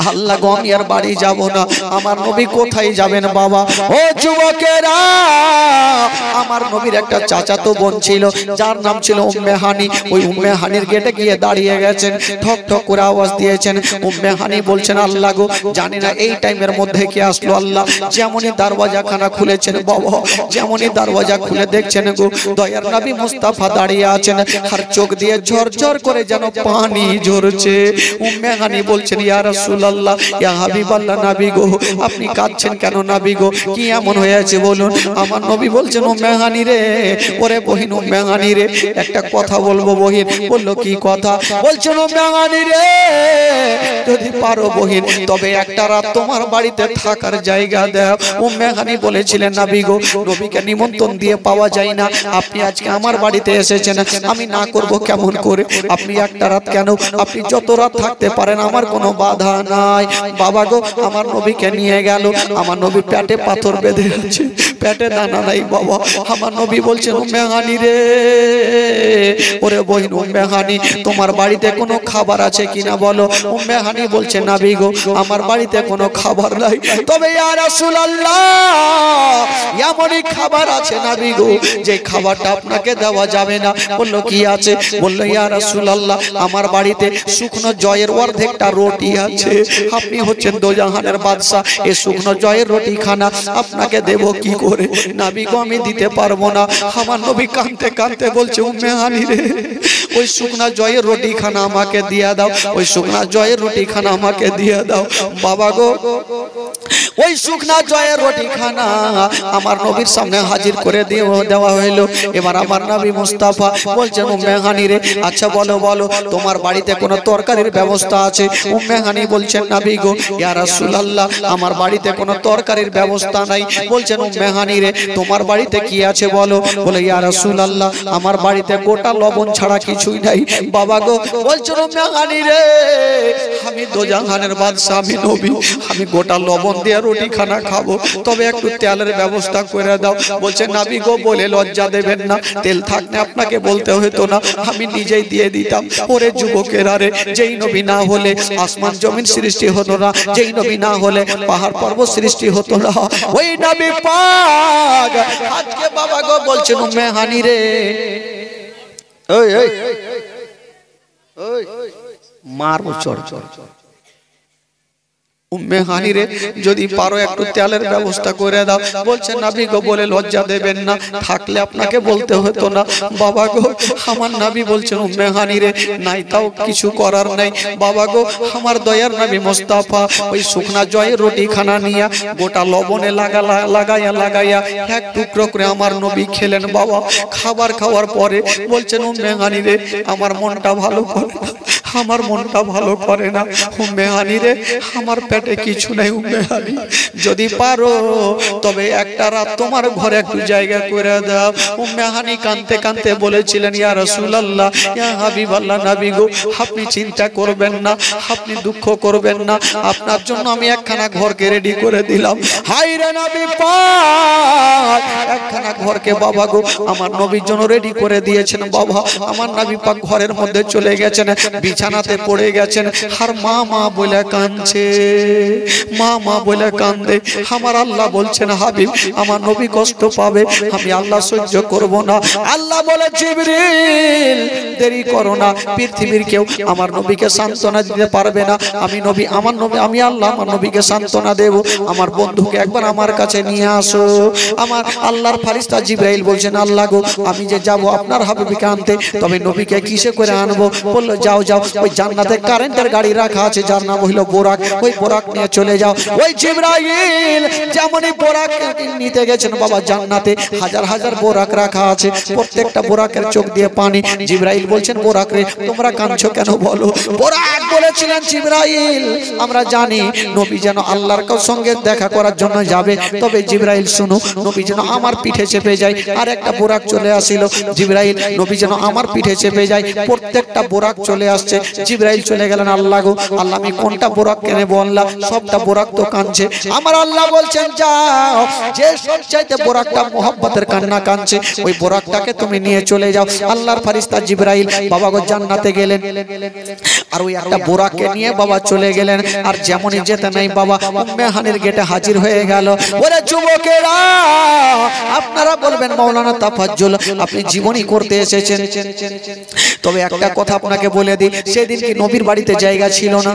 আল্লাহ গো আমি আর বাড়ি যাব না। আমার নবী কোথায় যাবেন বাবা? ও যুবকেরা, আমার নবীর একটা চাচাতো বোন ছিল যার নাম ছিল উম্মে হানি। ওই উম্মে হানির গেটে গিয়ে দাঁড়িয়ে গেছেন, ঠক ঠক করে আওয়াজ দিয়েছেন। উম্মে হানি বলছেন, আল্লাহ গো জানি না এই টাইমের মধ্যে কি আসলো। আল্লাহ যেমনই দরওয়াজাখানা খুলেছেন বাবা, যেমনই দরওয়াজা খুলে দেখছেন গো দয়ার নবী মুস্তাফা দাঁড়িয়ে আছেন, আর চোখ দিয়ে ঝরঝর করে যেন পানি ঝরছে। উম্মে হানি বলছেন, ইয়া রাসূলুল্লাহ, ইয়া হাবিবাল্লাহ, নবী গো আপনি কাঁদছেন কেন নবী গো? কি এমন হয়েছে বলুন? আমার নবী বলছেন, উম্মে হানি রে, ওরে বহিন উম্মে হানি রে, একটা কথা বলবো বহিন। বললো, কি কথা? বলছেন, উম্মে হানি রে, যদি পারো বহিন তবে একটা রাত তোমার বাড়িতে থাকার জায়গা দাও। উম্মে হানি বলেছিলেন, নবী গো নবীকে নিমন্ত্রণ দিয়ে পাওয়া যায় না, আপনি আজকে আমার বাড়িতে এসেছেন, আমি না করব কেমন করে? আপনি একটা রাত কেন, আপনি যত রাত থাকতে পারেন, আমার কোনো বাধা নাই। বাবা গো আমার নবীকে নিয়ে গেল। আমার নবী পেটে পাথর বেঁধে আছে, পেটে দানা নাই বাবা। আমার নবী বলছেন, উম্মে হানি রে, ওরে বহিন উম্মে হানি, তোমার বাড়িতে কোনো খাবার আছে কিনা বলো। উম্মে হানি বলছে, নবী গো আমার বাড়িতে কোনো খাবার নাই, তবে ইয়া রাসূলুল্লাহ এমনই খাবার আছে নবী গো যে খাবারটা আপনাকে দেওয়া যাবে না। বললো, কি আছে? বললো, ইয়া রাসূলুল্লাহ আমার বাড়িতে শুকনো জয়ের অর্ধেকটা রুটি আছে, আপনি হচ্ছেন দোজাহানের বাদশা, এই শুকনো জয়ের রুটি খানা আপনাকে দেব কি করে? নবী গো আমি দিতে পারবো না। আমার নবী কাঁদতে কাঁদতে বলছে, উম্মে হানি রে, ওই শুকনা জয়ের রুটি খানা আমাকে দিয়ে দাও, ওই শুকনা জয়ের রুটি খানা আমাকে দিয়ে দাও। বাবা গো ওই শুকনা জয়ের রুটি খানা আমার নবীর সামনে হাজির করে দেওয়া হইলো। এবার আমার নবী মুস্তাফা বলছেন, উম্মে হানি রে, আচ্ছা বলো বলো তোমার বাড়িতে কোনো তরকারির ব্যবস্থা আছে? উম্মে হানি বলছেন, নবী গো ইয়া রাসূলুল্লাহ আমার বাড়িতে কোনো তরকারির ব্যবস্থা নাই। বলছেন, উম্মে হানি রে তোমার বাড়িতে কি আছে বলো। বলে, ইয়া রাসূলুল্লাহ আমার বাড়িতে গোটা লবণ ছাড়া কিছুই নাই। বাবা গো বলছেন, উম্মে হানি রে আমি দোজাহানের বাদশা, আমি নবী, আমি গোটা লবণ দিয়ে রুটি খানা খাবো, তবে একটু তেলের ব্যবস্থা করে দাও। বলছে, নবী গো বলে লজ্জা দেবেন না, তেল থাকলে আপনাকে বলতে হতো না, আমি নিজেই দিয়ে দিতাম। ওরে যুবকেরা রে, যেই নবী না হলে আসমান জমিন সৃষ্টি হতো না, যেই নবী না হলে পাহাড় পর্বত সৃষ্টি হতো না, ওই নবী পাক আজকে বাবা গো বলছেন, উম্মে হানি রে, ওই ওই ওই মারবো চড় চড়। উম্মে হানি রে যদি পারো একটু তেলের ব্যবস্থা করে দাও। বলছে, নবী গো বলে লজ্জা দেবেন না, থাকলে আপনাকে বলতে হতো না। বাবা গো আমার নবী বলছেন, উম্মে হানি রে নাই তাও কিছু করার নাই। বাবা গো আমার দয়ার নবী মুস্তাফা ওই শুকনা জয়ের রুটি খানা নিয়ে গোটা লবণে লাগাইয়া এক টুকরো করে আমার নবী খেলেন। বাবা খাবার খাওয়ার পরে বলছেন, উম্মে হানি রে আমার মনটা ভালো করে না, আমার মনটা ভালো করে না। উম্মে হানি রে আমার পেটে কিছু নাই, উম্মে হানি যদি পারো তবে একটা রাত তোমার ঘরে একটু জায়গা করে দাও। উম্মে হানি কাঁদতে কাঁদতে বলেছিলেন, ইয়া রাসূলুল্লাহ, ইয়া হাবিবাল্লাহ, নবী গো আপনি চিন্তা করবেন না, আপনি দুঃখ করবেন না, আপনার জন্য আমি একখানা ঘরকে রেডি করে দিলাম। হায় রে নবী পাক, একখানা ঘরকে বাবা গো আমার নবীর জন্য রেডি করে দিয়েছেন। বাবা আমার নবী পাক ঘরের মধ্যে চলে গেছেন, বিছানাতে পড়ে গেছেন, আর মা মা বলে কাঁদছে, মা মা বলে কান্দে। আমার আল্লাহ বলছেন, হাবিব আমার নবী কষ্ট পাবে, আমি আল্লাহ সহ্য করব না। আল্লাহ বলে, জিবরিল দেরি করো না, পৃথিবীর কেউ আমার নবীকে সান্ত্বনা দিতে পারবে না, আমি নবী, আমার নবী, আমি আল্লাহ আমার নবীকে সান্ত্বনা দেব। আমার বন্ধুকে একবার আমার কাছে নিয়ে আসো। আমার আল্লাহর ফেরেশতা জিবরাইল বলছেন, আল্লাহ গো আমি যে যাব আপনার হাবিবকে আনতে, তবে নবীকে কিসে করে আনবো? বললো, যাও যাও, ওই জান্নাতে কারেন্টের গাড়ি রাখা আছে যার নাম হইল বোরাক, ওই বোরাক নিয়ে চলে যাও। ওই জিবরাইল যেমনই বোরাক নিতে গেছেন বাবা, জান্নাতে হাজার হাজার বোরাক রাখা আছে, প্রত্যেকটা বোরাকের চোখ দিয়ে পানি। জিবরাইল বলছেন, বোরাক রে তোমরা কাঁদছো কেন বলো? বোরাক বলেছিলেন, জিবরাইল আমরা জানি নবী যেন আল্লাহর সঙ্গে দেখা করার জন্য যাবে, তবে জিবরাইল শুনো, নবী যেন আমার পিঠে চেপে যায়। আর একটা বোরাক চলে আসিল, জিবরাইল নবী যেন আমার পিঠে চেপে যায়। প্রত্যেকটা বোরাক চলে আসছে, জিবরাইল চলে গেলেন, আল্লাহ গো আল্লাহ আমি কোনটা বোরাক কেনে বললা? সবটা বোরাক তো কাঁদছে। আমার আল্লাহ বলছেন যাও, যে সবচাইতে বোরাকটা মোহব্বতের কান্না কাঁদছে ওই বোরাকটাকে তুমি নিয়ে চলে যাও। আল্লাহর ফেরেশতা জিবরাইল বাবা গো জান্নাতে গেলেন, আর ওই একটা বোরাককে নিয়ে বাবা চলে গেলেন। আর যেমনই যেতে নাই বাবা উম্মে হানির গেটে হাজির হয়ে গেল। ওরে যুবকেরা, আপনারা বলবেন মাওলানা তাফাজ্জুল আপনি জীবনী করতে এসেছেন, তবে একটা কথা আপনাকে বলে দিই, সেদিন কি নবীর বাড়িতে জায়গা ছিল না?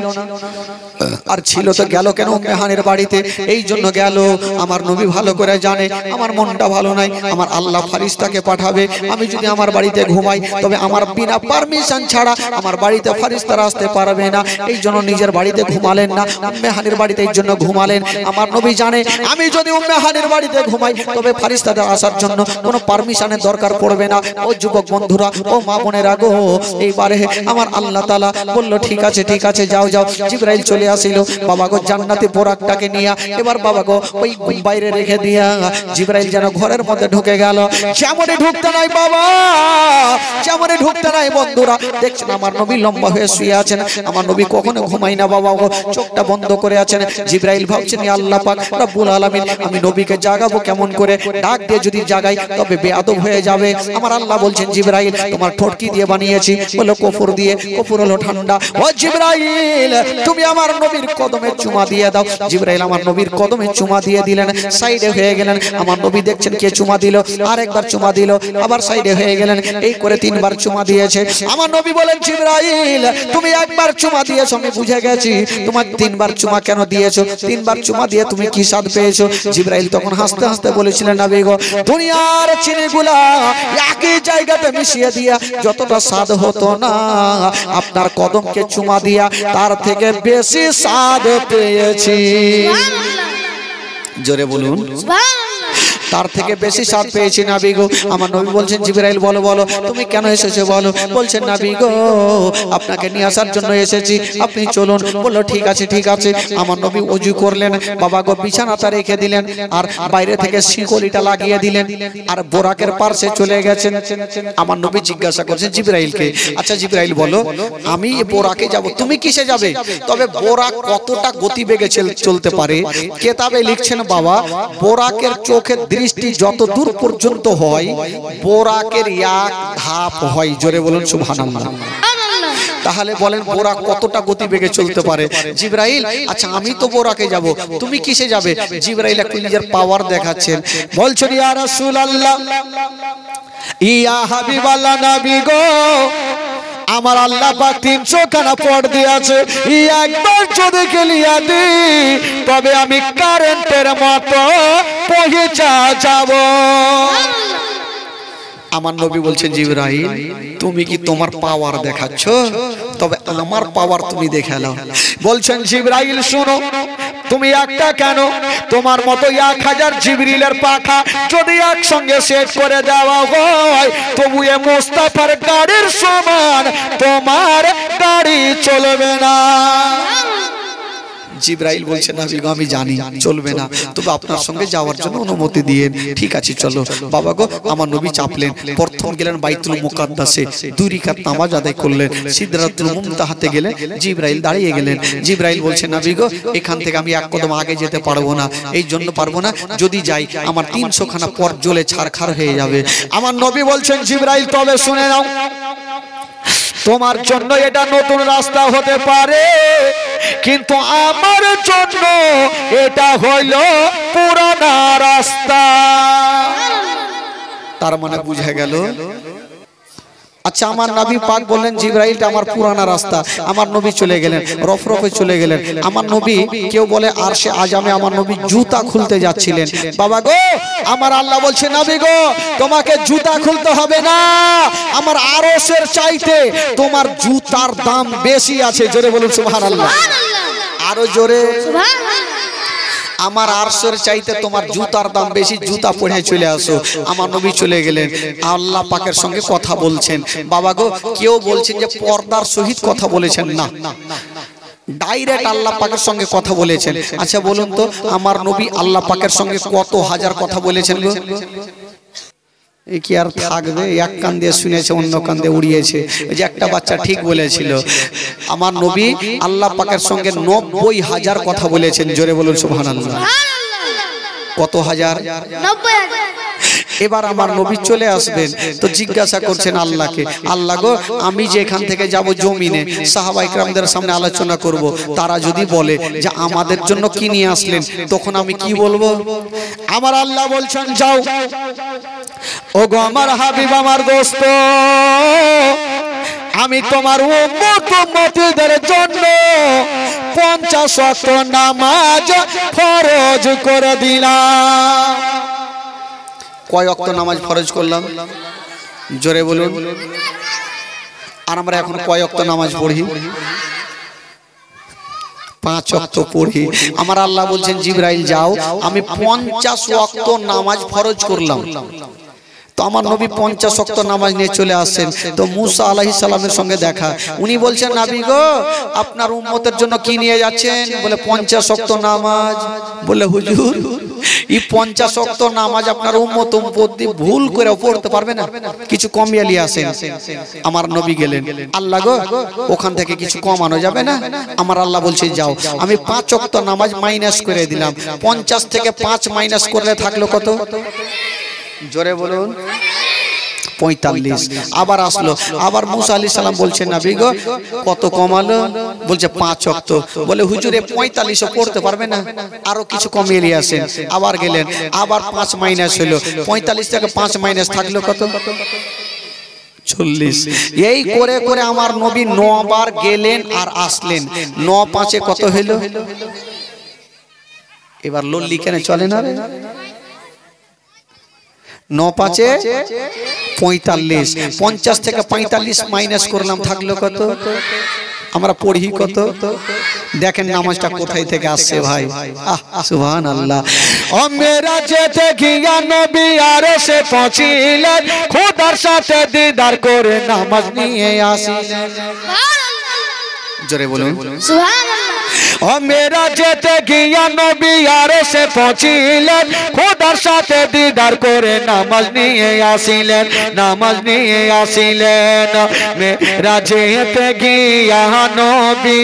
আর ছিল তো গেল কেন উম্মে হানির বাড়িতে? এই জন্য গেল, আমার নবী ভালো করে জানে আমার মনটা ভালো নাই, আমার আল্লাহ ফেরেশতাকে পাঠাবে। আমি যদি আমার বাড়িতে ঘুমাই তবে আমার বিনা পারমিশন ছাড়া আমার বাড়িতে ফেরেশতারা আসতে পারবে না। এই জন্য নিজের বাড়িতে ঘুমালেন না, উম্মে হানির বাড়িতে এই জন্য ঘুমালেন। আমার নবী জানে আমি যদি উম্মে হানির বাড়িতে ঘুমাই তবে ফেরেশতাদের আসার জন্য কোনো পারমিশনের দরকার পড়বে না। ও যুবক বন্ধুরা, ও মা বোনেরা গো, এইবারে আমার আল্লাহ তাআলা বলল ঠিক আছে ঠিক আছে যাও যাও। জিবরাইল চলে আসিল বাবা গো জান্নাতি বোরাকটাকে নিয়ে। এবার বাবা গো ওই বাইরে রেখে দিয়া জিবরাইল যেন ঘরের মধ্যে ঢুকে গেল। যেমনই ঢুকতে নাই বাবা, যেমনই ঢুকতে নাই বন্ধুরা, দেখছেন আমার নবী লম্বা হয়ে শুয়ে আছেন। আমার নবী কখনো ঘুমাই না বাবা গো, চোখটা বন্ধ করে আছেন। জিবরাইল ভাবছেন আল্লাহ পাক রব্বুল আলামিন আমি নবীকে জাগাবো কেমন করে? ডাক দিয়ে যদি জাগাই তবে বেয়াদব হয়ে যাবে। আমার আল্লাহ বলছেন জিবরাইল তোমার ঠোঁট কি দিয়ে বানিয়েছি? বলে কফুর দিয়ে। কফুর হলো ঠান্ডা। ও জিবরাইল তুমি আমার নবীর কদমে চুমা দিয়ে দাও। জিবরাইল আমার নবীর কদমে চুমা দিয়ে দিলেন, সাইডে হয়ে গেলেন। আমার নবী দেখছেন কে চুমা দিল, আরেকবার চুমা দিল, আবার সাইডে হয়ে গেলেন। এই করে তিনবার চুমা দিয়েছে। আমার নবী বলেন জিবরাইল তুমি একবার চুমা দিয়েছো আমি বুঝে গেছি, তোমার তিনবার চুমা কেন দিয়েছো? তিনবার চুমা দিয়ে তুমি কি স্বাদ পেয়েছো? জিবরাইল তখন হাসতে হাসতে বলেছিলেন নবী গো দুনিয়ার চিনিগুলা একই জায়গাতে মিশিয়ে দিয়া যতটা স্বাদ হতো না, আপনার কদমকে চুমা দিয়া তার থেকে বেশি স্বাদ পেয়েছি। জোরে বলুন তার থেকে বেশি স্বাদ পেয়েছি নবী গো। আমার নবী বলছেন জিবরাইল বলো বলো তুমি কেন এসেছো বলো। বলছেন নবী গো আপনাকে নিয়ে আসার জন্য এসেছি, আপনি চলুন। বললো ঠিক আছে ঠিক আছে। আমার নবী ওযু করলেন বাবা গো, বিছানাটা রেখে দিলেন আর বাইরে থেকে শিকলিটা লাগিয়ে দিলেন আর বোরাকের পাশে চলে গেছেন। আমার নবী জিজ্ঞাসা করছেন জিবরাইলকে, আচ্ছা জিবরাইল বলো আমি বোরাকে যাব, তুমি কিসে যাবে? তবে বোরাক কতটা গতিবেগে চলতে পারে কেতাবে লিখছেন বাবা, বোরাকের চোখের দৃষ্টি যত দূর পর্যন্ত হয় বোরাকের এক ধাপ হয়। জোরে বলুন সুবহানাল্লাহ। তাহলে বলেন বোরাক কতটা গতিবেগে চলতে পারে? জিবরাইল আচ্ছা আমি তো বোরাকে যাব, তুমি কিসে যাবে? জিবরাইল একটু নিজের পাওয়ার দেখাচ্ছেন, বলছেন ইয়া রাসূলুল্লাহ ইয়া হাবিবাল্লাহ নবী গো আমার আল্লাহ পাক 300 খানা পট দিয়েছে, একবার যদি গেলিয়া দি তবে আমি কারেন্টের মতো পৌঁছা যাব। আমার নবী বলছেন জিবরাইল তুমি কি তোমার পাওয়ার দেখাচ্ছ? তবে আমার পাওয়ার তুমি দেখালো। বলছেন জিবরাইল শোনো তুমি একটা কেন তোমার মতো 1000 জিবরিলের পাখা যদি একসঙ্গে সেট করে দেওয়া হয় তবু এ মুস্তাফার গাড়ির সমান তোমার গাড়ি চলবে না। জিবরাইল বলছেন নবী গো আমি জানি চলবে না, তবে আপনার সঙ্গে যাওয়ার জন্য অনুমতি দিয়েন। ঠিক আছে চলো। বাবা গো আমার নবী চাপলেন, প্রথম গেলেন বাইতুল মুকাদ্দাসে 2 রাকাত নামাজ আদায় করলেন। সিদরাতুল মুনতাহাতে গেলেন, জিবরাইল দাঁড়িয়ে গেলেন। জিবরাইল বলছেন নবী গো এখান থেকে আমি এক কদম আগে যেতে পারবো না, এই জন্য পারবো না, যদি যাই আমার 300 খানা পথ জ্বলে ছারখার হয়ে যাবে। আমার নবী বলছেন জিবরাইল তবে শুনে নাও, তোমার জন্য এটা নতুন রাস্তা হতে পারে কিন্তু আমার জন্য এটা হইল পুরানা রাস্তা। তার মানে বুঝে গেল। আচ্ছা আমার নবী পাক বললেন জিবরাইলটা আমার পুরানা রাস্তা। আমার নবী চলে গেলেন, রফরফে চলে গেলেন। আমার নবী কেউ বলে আরশে আজমে আমার নবী জুতা খুলতে যাচ্ছিলেন। বাবা গো আমার আল্লাহ বলছে নবী গো তোমাকে জুতা খুলতে হবে না, আমার আরশের চাইতে তোমার জুতার দাম বেশি আছে। জোরে বলুন সুবহানাল্লাহ। আরো জোরে সুবহানাল্লাহ। আমার আরশের চাইতে তোমার জুতার দাম বেশি, জুতা পরে চলে আসো। আমার নবী চলে গেলেন, আল্লাহ পাকের সঙ্গে কথা বলছেন। বাবা গো কেউ বলছেন যে পর্দার সহিত কথা বলেছেন, না ডাইরেক্ট আল্লাহ পাকের সঙ্গে কথা বলেছেন। আচ্ছা বলুন তো আমার নবী আল্লাহ পাকের সঙ্গে কত হাজার কথা বলেছেন গো? কি আর থাকবে, এক কান দিয়ে শুনেছে অন্য কান দিয়ে উড়িয়েছে। ওই যে একটা বাচ্চা ঠিক বলেছিল, আমার নবী আল্লাহ পাকের সঙ্গে 90,000 কথা বলেছেন। জোরে বলুন সুবহানাল্লাহ। কত হাজার? 90,000। এবার আমার নবী চলে আসবেন, তো জিজ্ঞাসা করছেন আল্লাহকে, আল্লাহ গো আমি যে এখান থেকে যাব জমিনে, সাহাবা ইকরামদের সামনে আলোচনা করব, তারা যদি বলে যে আমাদের জন্য কি নিয়ে আসলেন, তখন আমি কি বলবো? আমার আল্লাহ বলছেন যাও, ও গো আমার হাবিব, আমার দোস্ত, আমি তোমার উম্মতদের জন্য 50 ওয়াক্ত নামাজ ফরজ করে দিলাম। কয় ওয়াক্ত নামাজ ফরজ করলাম? জোরে বলুন। আর আমরা এখন কয় ওয়াক্ত নামাজ পড়ি? 5 ওয়াক্ত পড়ি। আমার আল্লাহ বলছেন জিবরাইল যাও, আমি 50 ওয়াক্ত নামাজ ফরজ করলাম। তো আমার নবী 50 ওয়াক্ত নামাজ নিয়ে চলে আসেন। তো মুসা আলাইহিস সালামের সঙ্গে দেখা, উনি বলছেন নবী গো আপনার উম্মতের জন্য কি নিয়ে যাচ্ছেন? বলে 50 ওয়াক্ত নামাজ। বলে হুজুর এই 50 ওয়াক্ত নামাজ আপনার উম্মত ভুল করে পড়তে পারবে না, কিছু কমিয়ে নিয়ে আসেন। আমার নবী গেলেন, আল্লাহ গো ওখান থেকে কিছু কমানো যাবে না? আমার আল্লাহ বলছে যাও, আমি 5 ওয়াক্ত নামাজ মাইনাস করে দিলাম। 50 থেকে 5 মাইনাস করলে থাকলো কত? জোরে বলুন। 45। আবার আসলো, আবার মুসা আলাইহিস সালাম বলছেন নবী গো কত কমালো? বলছে 5 ওয়াক্ত। বলে হুজুর 45ও পড়তে পারবে না, আরো কিছু কমিয়ে নিয়ে আসেন। আবার গেলেন, আবার 5 মাইনাস হলো। 45 থেকে 5 মাইনাস থাকলো কত? 40। এই করে করে আমার নবী 9 বার গেলেন আর আসলেন। 9 5 কত হলো? এবার লল্লি কেন চলে না রে? 9 5 45। 50 থেকে 45 মাইনাস করলাম, থাকলো কত? আমরা পড়ি কত? দেখেন নামাজটা কোথায় থেকে আসছে ভাই। সুবহানাল্লাহ। ও মেরাজেতে গিয়া নবী আরশে পৌঁছিলেন, খোদার সাথে দিদার করে নামাজ নিয়ে আসিলেন। জোরে বলুন সুবহানাল্লাহ। ও মেরাজেতে গিয়া নবী আরশে পৌঁছিলেন, খোদার সাথে দিদার করে নামাজ নিয়ে আসিলেন, নামাজ নিয়ে আসিলেন। মেরাজেতে গিয়া নবী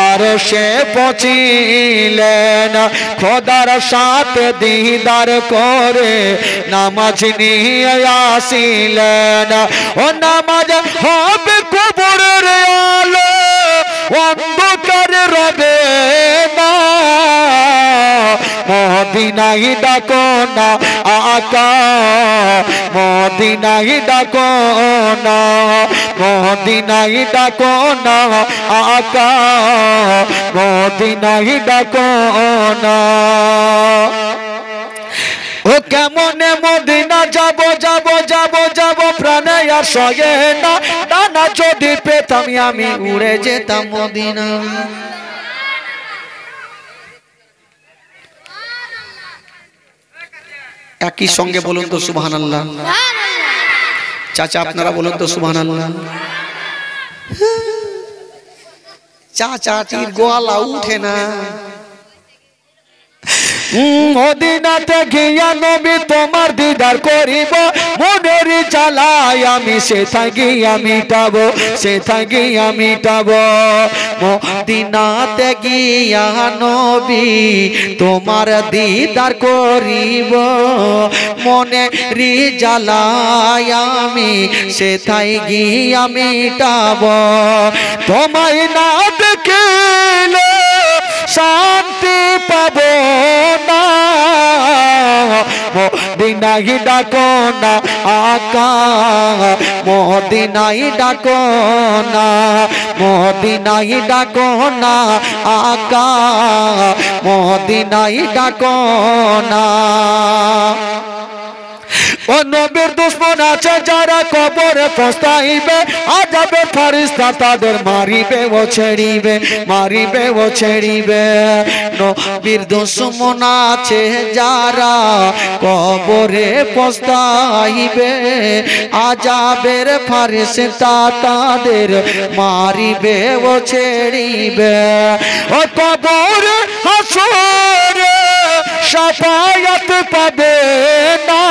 আরশে পৌঁছিলেন, খোদার সাথে দিদার করে নামাজ নিয়ে আসিলেন। ও নামাজ হবে কবরের আলো, অন্ধকার রবে না, মদিনায় ডাকো না আকা, মদিনায় ডাকো না, মদিনায় ডাকো না আকা, মদিনায় ডাকো না। ও কেমনে মদিনা যাব যাব যাব যাব, প্রাণে আর সয়ে না, ডানা যদি পেতাম আমি উড়ে যেতাম মদিনা। একই সঙ্গে বলুন তো সুবহানাল্লাহ। চাচা আপনারা বলুন তো সুবহানাল্লাহ। চাচাটির গলা উঠে না। মদিনাতে গিয়া নবী তোমার দিদার করিব, মনের জ্বালায় আমি সেথায় গিয়া মিটাবো, সেথায় গিয়া মিটাবো। মদিনাতে গিয়া নবী তোমার দিদার করিব, মনের জ্বালায় আমি সেথায় গিয়া মিটাবো। তোমায় না দেখিলে শান্তি পাবো না, মদিনায় ডাকো না আকা, মদিনায় ডাকো না, মদিনায় ডাকো না আকা, মদিনায় ডাকো না। ও নবীর দুশমন আছে যারা কবরে পস্তাইবে, আযাবের ফেরেশতা তাদের মারিবে ও ছেড়িবে, মারিবে ও ছেড়িবে। নবীর দুশমন আছে যারা কবরে পস্তাইবে, আযাবের ফেরেশতা তাদের মারিবে ও ছেড়িবে। ও কবরে হাসরে শাফায়াত পাবে না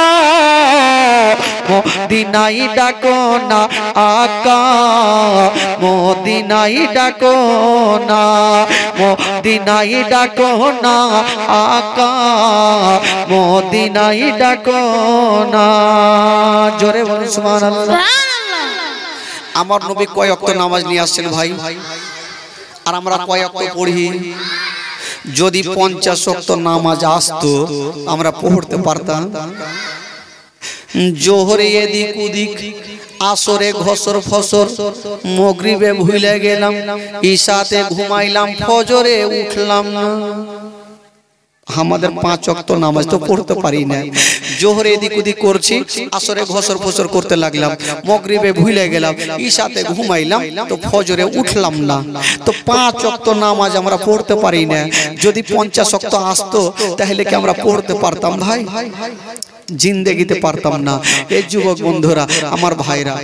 মদিনায় ডাকো না আকা মদিনায় ডাকো না মদিনায় ডাকো না আকা মদিনায় ডাকো না জোরে বলুন সুবহানাল্লাহ। আমার নবী কয় ওয়াক্ত নামাজ নিয়ে আসছেন ভাই, আর আমরা কয় ওয়াক্ত পড়ি? যদি 50 ওয়াক্ত নামাজ আসতো আমরা পড়তে পারতাম। জোহরে এদিক ওদিক, আসরে ঘসর ফসর, মাগরিবে ভুলে গেলাম, ইশাতে ঘুমাইলাম, ফজরে উঠলাম না। আমাদের 5 ওয়াক্ত নামাজ তো পড়তে পারি না। জোহরে এদিক ওদিক করছি, আসরে ঘসর ফসর করতে লাগলাম, মাগরিবে ভুলে গেলাম, ইশাতে ঘুমাইলাম, তো ফজরে উঠলাম না। তো 5 ওয়াক্ত নামাজ আমরা পড়তে পারি না। যদি 50 ওয়াক্ত আসতো তাহলে কি আমরা পড়তে পারতাম ভাই? জিন্দেগিতে পারতাম না। এই যুবক বন্ধুরা, আমার ভাইরা,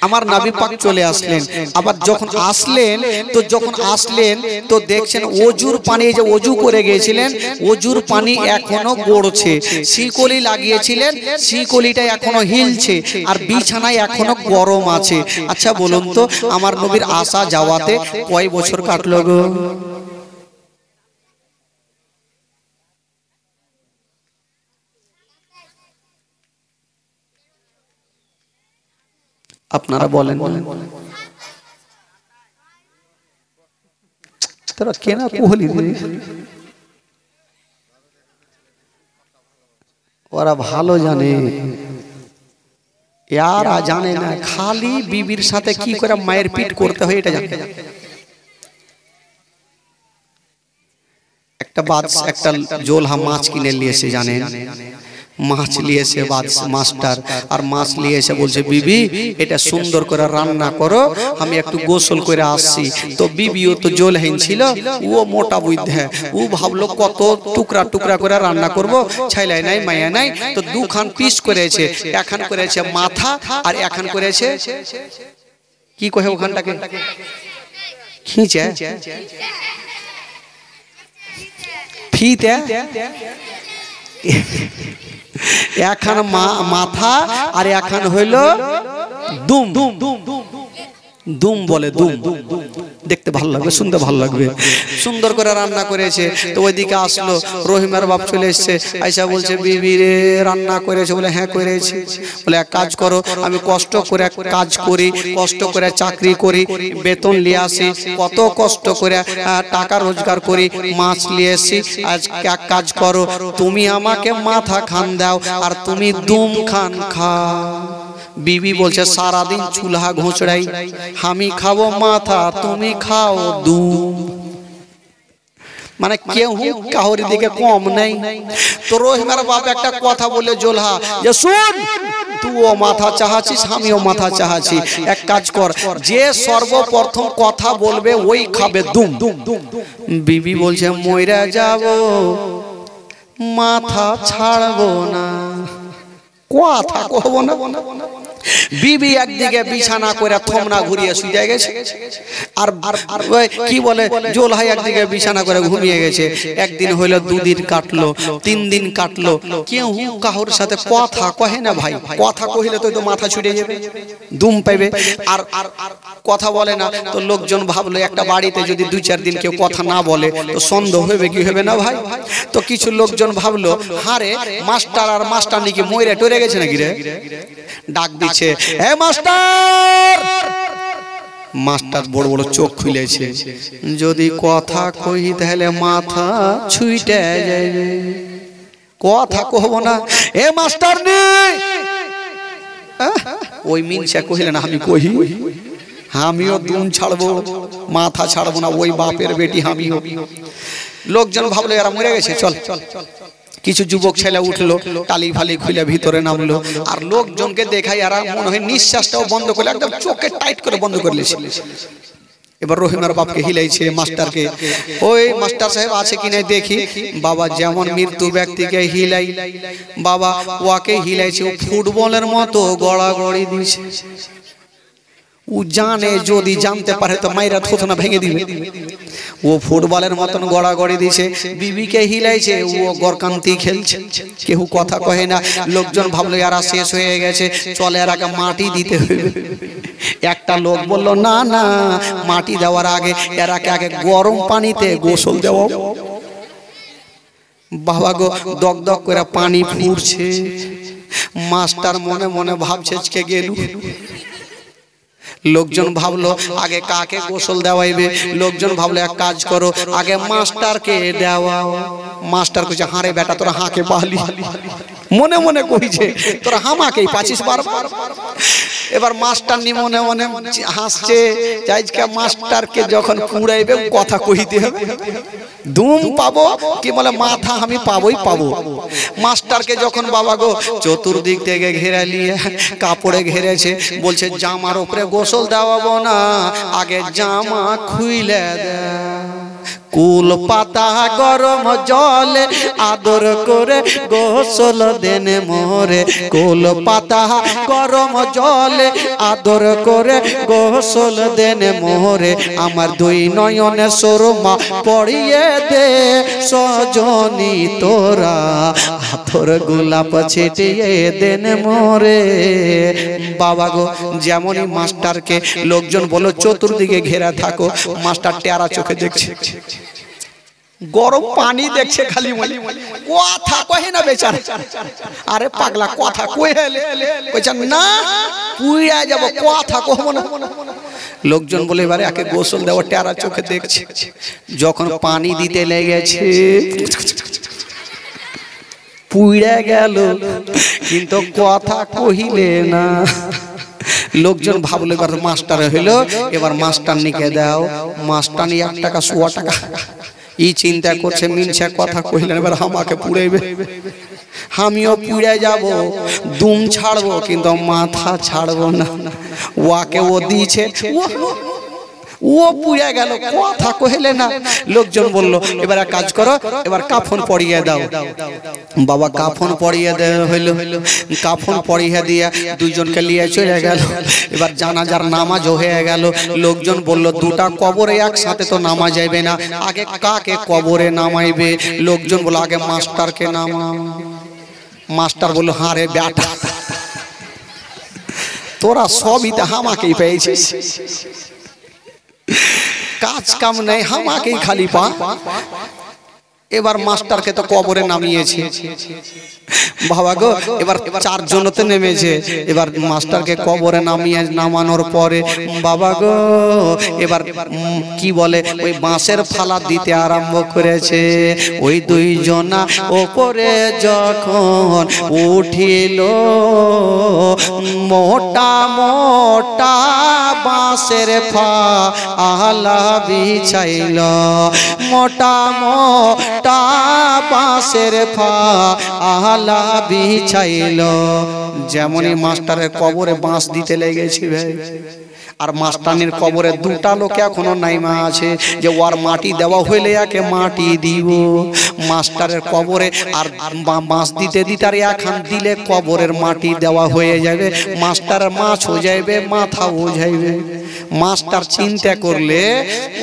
আমার নবী পাক চলে আসলেন। আবার যখন আসলেন তো দেখছেন ওজুর পানি, যে ওজু করে গিয়েছিলেন, ওজুর পানি এখনো গড়ছে। শিকলি লাগিয়েছিলেন, শিকলিটা এখনো হিলছে, আর বিছানায় এখনো গরম আছে। আচ্ছা বলুন তো, আমার নবীর আসা যাওয়াতে কয় বছর কাটলো গো? আপনারা বলেন তোরা কেনা কোহলি ওরা ভালো জানে, यारा জানে না, খালি বিবির সাথে কি করে মায়ের পিট করতে হয় এটা জানে। একটা জোলহা মাছ কিনে নিয়ে এসে, জানেন, মাছ নিয়ে এসে মাস্টার আর মাছ নিয়ে এসে বলছে, বিবি এটা সুন্দর করে রান্না করো, আমি একটু গোসল করে আসছি। তো বিবিও তো জোলহীন ছিল, ও মোটা বুদ্ধে, ও ভাবলো কত টুকরা টুকরা করে রান্না করব, ছাইলাই নাই মায়া নাই, তো দুখান পিস করেছে, এখন করেছে মাথা আর এখন করেছে কি কহে ওখানটাকে খিঁচে ফিতে, এখন মাথা আর এখন হইল দুম। দুম বলে, দুম দেখতে ভালো লাগবে, শুনতে ভালো লাগবে। সুন্দর করে রান্না করেছে। তো ওইদিকে আসলো, রহিমের বাপ চলে এসছে, আইসা বলছে, বিবি রে রান্না করেছে? বলে হ্যাঁ করেছি। বলে এক কাজ করো, আমি কষ্ট করে কাজ করি, কষ্ট করে চাকরি করি, বেতন নিয়ে আসি, কত কষ্ট করে টাকা রোজগার করি, মাছ নিয়ে এসছি। আজ এক কাজ করো, তুমি আমাকে মাথা খান দাও আর তুমি দুম খান খাও। বিবি বলছে, সারা দিন চুলহা ঘোঁচড়াই, আমি খাবো মাথা, তুমি খাও দুম। মানে কেউ কাহরি দিকে কম নাই। তো রহিমের বাপ একটা কথা বলে জোলহা, যে শুন, তুইও মাথা চাহাছিস, আমিও মাথা চাহাছি, এক কাজ কর, যে সর্বপ্রথম কথা বলবে ওই খাবে দুম। বিবি বলছে, মইরা যাব, মাথা ছাড়বো না, কথা কব না। বিবি একদিকে বিছানা করে থমনা ঘুরিয়ে শুয়ে গেছে, আর কি বলে জোলহাই একদিকে বিছানা করে ঘুমিয়ে গেছে। একদিন হইলো, 2 দিন কাটলো, 3 দিন কাটলো, কেউ কাহোর সাথে কথা কহে না ভাই। কথা কহিলে তো মাথা ছুটে যাবে, দুম পাইবে, আর কথা বলে না। তো লোকজন ভাবলো, একটা বাড়িতে যদি 2-4 দিন কেউ কথা না বলে তো সন্দেহ হবে কি হবে না ভাই। তো কিছু লোকজন ভাবলো, হারে মাস্টার আর মাস্টারনি কি মইরা টরে গেছে নাকি রে, ডাক দিচ্ছে, এ মাস্টার। মাস্টার বড় বড় চোখ খুলেছে, যদি কথা কই তাহলে মাথা ছুইটে যাবে, কথা কহব না। এ মাস্টারনি, ওই মিনসা কহিলেন, আমি কহি, আমিও দুম ছাড়বো, মাথা ছাড়বো না, ওই বাপের বেটি আমিও। লোকজন ভাবলো এরা মরে গেছে, চল। কিছু যুবক ছেলে উঠলো, টালি ফালি খুলে ভিতরে নামলো, আর লোকজনকে দেখাই এরা মনে হয় নিঃশ্বাসটাও বন্ধ করলে, একদম চোখে টাইট করে বন্ধ করলে। এবার রহিমের বাপকে হিলাইছে, মাস্টারকে, ওই মাস্টার সাহেব আছে কি নাই দেখি। বাবা যেমন মৃত্যু ব্যক্তিকে হিলাই, বাবা ওকে হিলাইছে, ও ফুটবলের মতো গড়াগড়ি দিয়েছে, ও জানে যদি জানতে পারে তো মাইরা থোতনা ভেঙে দিবে। ও ফুটবলের মতন গড়াগড়ি দিছে, বিবিকে হিলাইছে, ও গরকান্তি খেলছে, কেউ কথা কহে না। লোকজন ভাবলো এরা শেষ হয়ে গেছে, চলে এর আগে মাটি দিতে হইবে। একটা লোক বলল না না, মাটি দেওয়ার আগে এরাকে আগে গরম পানিতে গোসল দেওয়া। বাবা গো, দক দক করে পানি ফুটছে। মাস্টার মনে মনে ভাবছে কে গেলু। লোকজন ভাবলো আগে কাকে গোসল দেওয়াইবে। লোকজন ভাবলো এক কাজ করো, আগে মাস্টারকে দেওয়াও। মাস্টার কইছে হারে বেটা তোরা হাঁকে পালি, মনে মনে কইছে তোরা হামাকেই পাচ্ছিস বারবার। এবার মাস্টার নি মনে মনে হাসছে, আজকে মাস্টারকে যখন পুড়াইবে কথা কইতে হবে, দুম পাবো কি বলে মাথা আমি পাবোই পাবো। মাস্টারকে যখন বাবা গো চতুর্দিক থেকে ঘেরা নিয়ে কাপড়ে ঘেরেছে, বলছে জামার উপরে গোসল দেওয়াবো না, আগে জামা খুইলে দে। কুল পাতা গরম জলে আদর করে গোসল দেনে মোরে, কুল পাতা গরম জলে আদর করে গোসল দেনে মোরে। আমার দুই নয়নে সুরমা পড়িয়ে দে সজনী তোরা, হাতর গোলাপ ছিটিয়ে দেনে মোরে। বাবা গো, যেমনই মাস্টারকে লোকজন বলো চতুর্দিকে ঘেরা থাকো, মাস্টার টেরা চোখে দেখছে, গরম পানি দেখছে, খালি কথা কহে না বেচারা। আরে পাগলা কথা কইলে কইছে না পুইয়া যাব, কথা কহবো না। লোকজন বলে এবারে একে গোসল দেওয়া, টেরা চোখে দেখছে। যখন পানি দিতে লেগেছে পুইড়া গেল, কিন্তু কথা কহিলে না। লোকজন ভাবলো এবার মাস্টার হইলো, এবার মাস্টার নিকে দাও। মাস্টার নি 1 টাকা 100 টাকা ই চিন্তা করছে, মিনছে কথা কহিলেন এবার আমাকে পুড়াইবে, আমিও পুড়ে যাব, দুম ছাড়বো কিন্তু মাথা ছাড়বো না। ওকে ও দিয়েছে, ও পুড়ে গেল, কথা কহিলে না। লোকজন বলল এবার এক কাজ করো, এবার কাফন পরিয়ে দাও। বাবা কাফন পরিয়ে দেওয়া হইলো, কাফন পরিয়ে দিয়া দুইজনকে নিয়ে চলে গেল। এবার জানাজার নামাজ হয়ে গেল। লোকজন বলল দুটা কবরে একসাথে তো নামা যাবে না, আগে কাকে কবরে নামাইবে? লোকজন বলল আগে মাস্টারকে নামাও। মাস্টার বলল হারে বেটা তোরা সবই তো আমাকেই পেয়েছিস, কাজ কাম নাই, আমাকেই খালি পা। এবার মাস্টারকে তো কবরে নামিয়েছে। বাবা গো, এবার 4 জনতে নেমেছে। এবার মাস্টারকে কবরে নামানোর পরে বাবা গো এবার কি বলে ওই বাঁশের ফালা দিতে আরম্ভ করেছে। ওই 2 জনা ওপরে যখন উঠিল, মোটা মোটা বাঁশের ফালা বিছাইল, মোটা মোটা বাঁশের ফালা বিছাইল। যেমনই মাস্টারের কবরে বাঁশ দিতে লেগেছি ভাই, আর মাস্টারনির কবরে 2টা লোক এখনো নাইমা আছে, যে ওর মাটি দেওয়া হইলে একে মাটি দিব। মাস্টারের কবরে আর বাঁশ দিতে দিতে আর এখন দিলে কবরের মাটি দেওয়া হয়ে যাবে, মাস্টারের মাছ হয়ে যাবে, মাথা হয়ে যাবে। মাস্টার চিন্তা করলে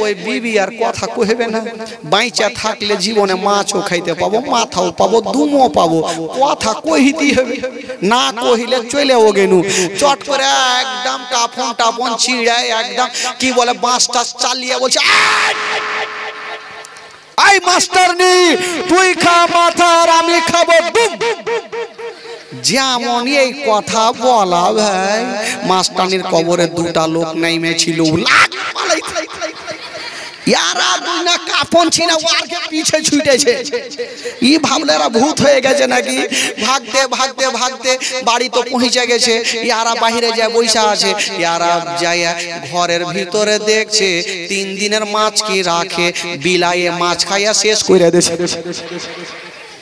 ওই বিবি আর কথা কইবে না, বাইচা থাকলে জীবনে মাছও খাইতে পাবো, মাথাও পাবো, দুমও পাবো, কথা কইতে হবে। না কহিলে চলেও গেনু, চট করে একদম কাফন টাফন ছিড়ায় একদম কি বলে বাঁশটা চালিয়ে বলছে আই মাস্টারনি তুই খা মাথা আর আমি খাবো বুম। যেমন এই কথা বলা ভাই, মাস্টারনির কবরে 2টা লোক নেমেছিল, यारा दुना काफन छिना वार के पीछे छुटेছে। ই ভাবলে এরা ভূত হয়ে গেছে নাকি। ভাগতে ভাগতে ভাগতে বাড়ি তো পৌঁছে গেছে। ইয়ারা বাইরে যায় বইসা আছে। ইয়ারা যায় ঘরের ভিতরে দেখছে 3 দিনের মাছ কি রাখে, বিলায়ে মাছ খাইয়া শেষ কইরা দেছে।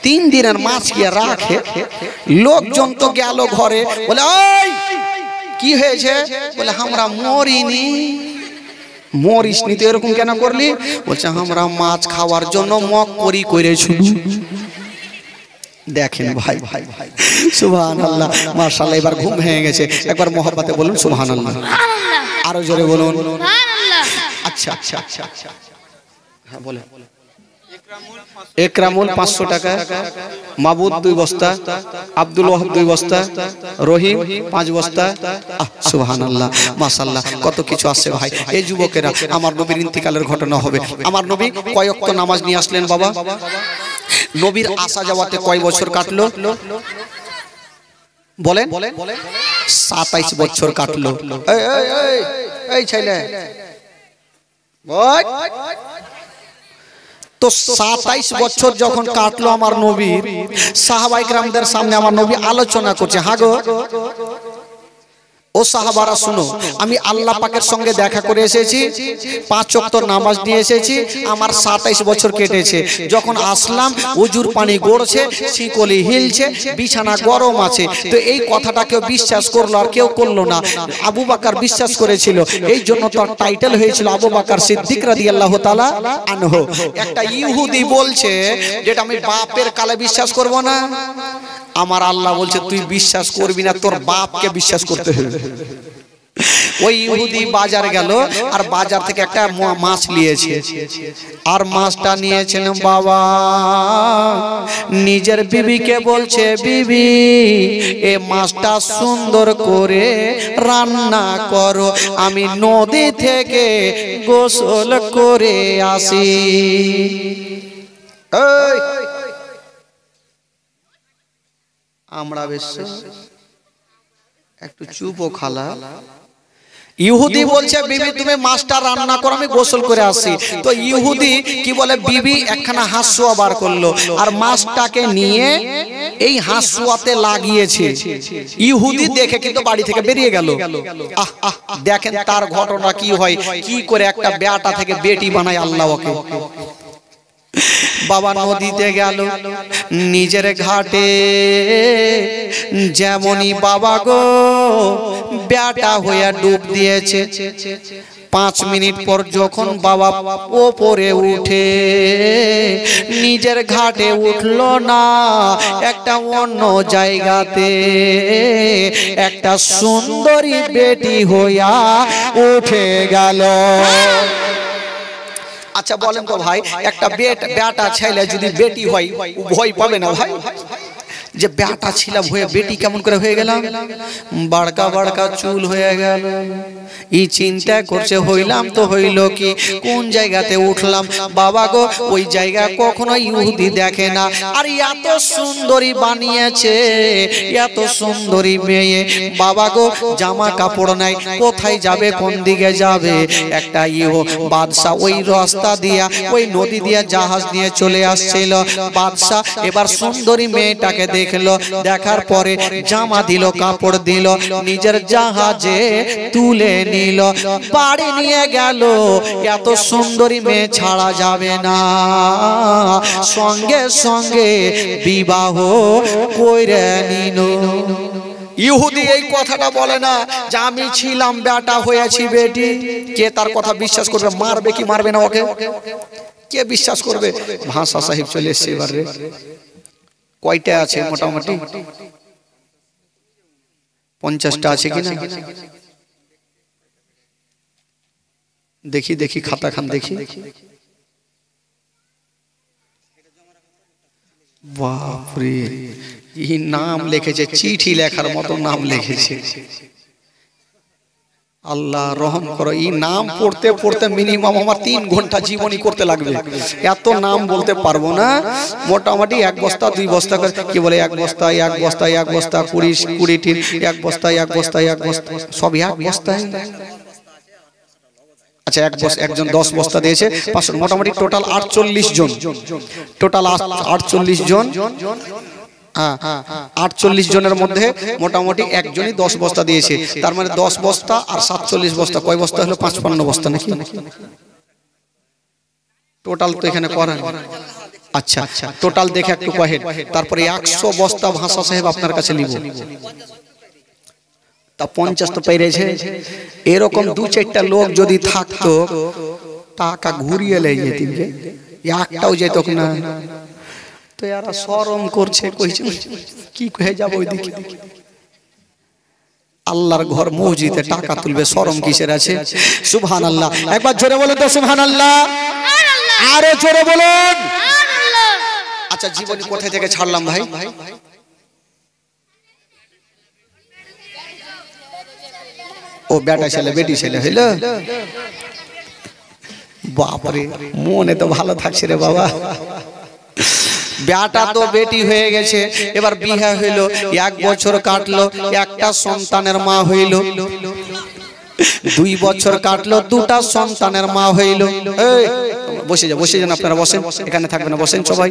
3 দিনের মাছ কি রাখে। লোকজন তো গেল ঘরে, বলে ওই কি হয়েছে? বলে আমরা মরিনি। মরিস নি তো এরকম কেন করলি? বলছে আমরা মাছ খাওয়ার জন্য মক করি করেছিল। দেখেন ভাই, সুবহানাল্লাহ, মাশাআল্লাহ। এবার ঘুম ভেঙে গেছে, একবার মোহাব্বতে বলুন সুবহানাল্লাহ, আরো জোরে বলুন সুবহানাল্লাহ। আচ্ছা আচ্ছা আচ্ছা, হ্যাঁ বলেন। একরামুল 500 টাকা, মাবুদ 2 বস্তা, আব্দুল ওয়াহাব 2 বস্তা, রহিম 5 বস্তা। সুবহানাল্লাহ, মাশাআল্লাহ, কত কিছু আছে ভাই। এই যুবকেরা, আমার নবীর ইন্তিকালের ঘটনা হবে। আমার নবী কয় ওয়াক্ত নামাজ নিয়ে আসলেন বাবা? নবীর আসা যাওয়াতে কয় বছর কাটলো বলেন? 27 বছর কাটলো। এই ছেলে তো 27 বছর যখন কাটলো আমার নবীর, সাহাবায়ে কেরামদের সামনে আমার নবী আলোচনা করছে, হ্যাঁ গো ও সাহাবারা শুনো, আমি আল্লাহ পাকের সঙ্গে দেখা করে এসেছি, 5 ওয়াক্ত নামাজ নিয়ে এসেছি, আমার 27 বছর কেটেছে। যখন আসলাম উজুর পানি গড়ছে, শিকলি হিলছে, বিছানা গরম আছে। তো এই কথাটা কেউ বিশ্বাস করলো আর কেউ করলো না। আবু বকর বিশ্বাস করেছিল, এই জন্য তার টাইটেল হয়েছিল আবু বকর সিদ্দিক রাদিয়াল্লাহু তাআলা আনহু। একটা ইহুদি বলছে যেটা আমি বাপের কালে বিশ্বাস করব না, আমার আল্লাহ বলছে তুই বিশ্বাস করবি না, তোর বাপকে বিশ্বাস করতে হবে। ওই ইহুদি বাজার গেল আর বাজার থেকে একটা মাছ নিয়েছে, আর মাছটা নিয়েছেন বাবা, নিজের বিবিকে বলছে, বিবি এ মাছটা সুন্দর করে রান্না করো, আমি নদী থেকে গোসল করে আসি। আমরা বেশ একটু চুপ ও খালা। ইহুদি বলছে, বিবি তুমি মাছটা রান্না করো, আমি গোসল করে আসি। তো ইহুদি কি বলে, বিবি একখানা হাঁসুয়া বার করলো আর মাছটাকে নিয়ে এই হাঁসুয়াতে লাগিয়েছে। ইহুদি দেখে কিন্তু বাড়ি থেকে বেরিয়ে গেল। দেখেন তার ঘটনা কি হয়, কি করে একটা বেটা থেকে বেটি বানায় আল্লাহ ওকে। বাবা নদীতে গেল, নিজের ঘাটে যেমনই বাবা গো বেটা হয়ে ডুব দিয়েছে। 5 মিনিট পর যখন বাবা ওপরে উঠে, নিজের ঘাটে উঠলো না, একটা অন্য জায়গাতে একটা সুন্দরী বেটি হইয়া উঠে গেল। আচ্ছা বলেন তো ভাই, একটা বেটা ছেলে যদি বেটি হয় ভয় পাবে না ভাই? যে বেটা ছিলাম হয়ে বেটি কেমন করে হয়ে গেলাম, বাড়কা বাড়কা চুল হয়ে গেল। এই চিন্তা করছে, হইলাম তো হইল কি, কোন জায়গাতে উঠলাম। বাবা গো ওই জায়গা কখনো ইহুদি দেখে না। আর এত সুন্দরী বানিয়েছে, এত সুন্দরী মেয়ে, বাবা গো জামা কাপড় নাই, কোথায় যাবে, কোন দিকে যাবে। একটা বাদশা ওই রাস্তা দিয়া, ওই নদী দিয়া জাহাজ নিয়ে চলে আসছিল। বাদশা এবার সুন্দরী মেয়েটাকে দেখলো, দেখার পরে জামা দিল, কাপড় দিল, নিজের জাহাজে তুলে নিল, বাড়ি নিয়ে গেল। এত সুন্দরী মেয়ে ছাড়া যাবে না, সঙ্গে সঙ্গে বিবাহ কইরে নিল। ইহুদি এই কথাটা বলে না যে আমি ছিলাম বেটা হয়েছি বেটি। কে তার কথা বিশ্বাস করবে? মারবে কি মারবে না ওকে? কে বিশ্বাস করবে? ভাষা সাহেব চলে এসছে এবারে। কয়টা আছে মোটামুটি? 50টা আছে কিনা দেখি, দেখি খাতা খান দেখি। বাপরে, এই নাম লিখেছে, চিঠি লেখার মতো নাম লিখেছে। আল্লাহ রহম করো, এই নাম পড়তে পড়তে মিনিমাম আমার 3 ঘন্টা জীবনী করতে লাগবে। এত নাম বলতে পারবো না। মোটামুটি 1 বস্তা 2 বস্তা করে, কি বলে 1 বস্তা 1 বস্তা 1 বস্তা 20-20টির 1 বস্তা 1 বস্তা 1 বস্তা সব 1 বস্তায়। আচ্ছা একজন 10 বস্তা দিয়েছে, 500, মোটামুটি টোটাল 48 জন। টোটাল 48 জন। 48 জনের মধ্যে মোটামুটি একজনই 10 বস্তা দিয়েছে। তার মানে 10 বস্তা আর 47 বস্তা, কয় বস্তা হলো? 55 বস্তা নাকি টোটাল? তো এখানে করেন। আচ্ছা টোটাল দেখে একটু কহেন। তারপরে 100 বস্তা ভাষা সাহেব আপনার কাছে নিব। তা 50 তো পেরেছে। এরকম 2-4টা লোক যদি থাকতো, টাকা ঘুরিয়ে লেগে যেত, একটাও যেত না। তো এরা শরম করছে, কইছে কি কয়ে যাব ওইদিকে। আল্লাহর ঘর মসজিদে টাকা তুলবে, শরম কিসের আছে? সুবহানাল্লাহ, একবার জোরে বলুন তো সুবহানাল্লাহ, আরে জোরে বলুন। আচ্ছা, জীবনী কোথায় থেকে ছাড়লাম ভাই? ও বেটা ছেলে বেটি ছেলে হইল, বাপরে মনে তো ভালো থাকছে রে বাবা। বেটা তো বেটি হয়ে গেছে, এবার বিয়ে হইল, 1 বছর কাটলো, একটা সন্তানের মা হইল। 2 বছর কাটলো, 2টা সন্তানের মা হইল। এই বসে যান আপনারা, বসেন, এখানে থাকবেন না, বসেন সবাই।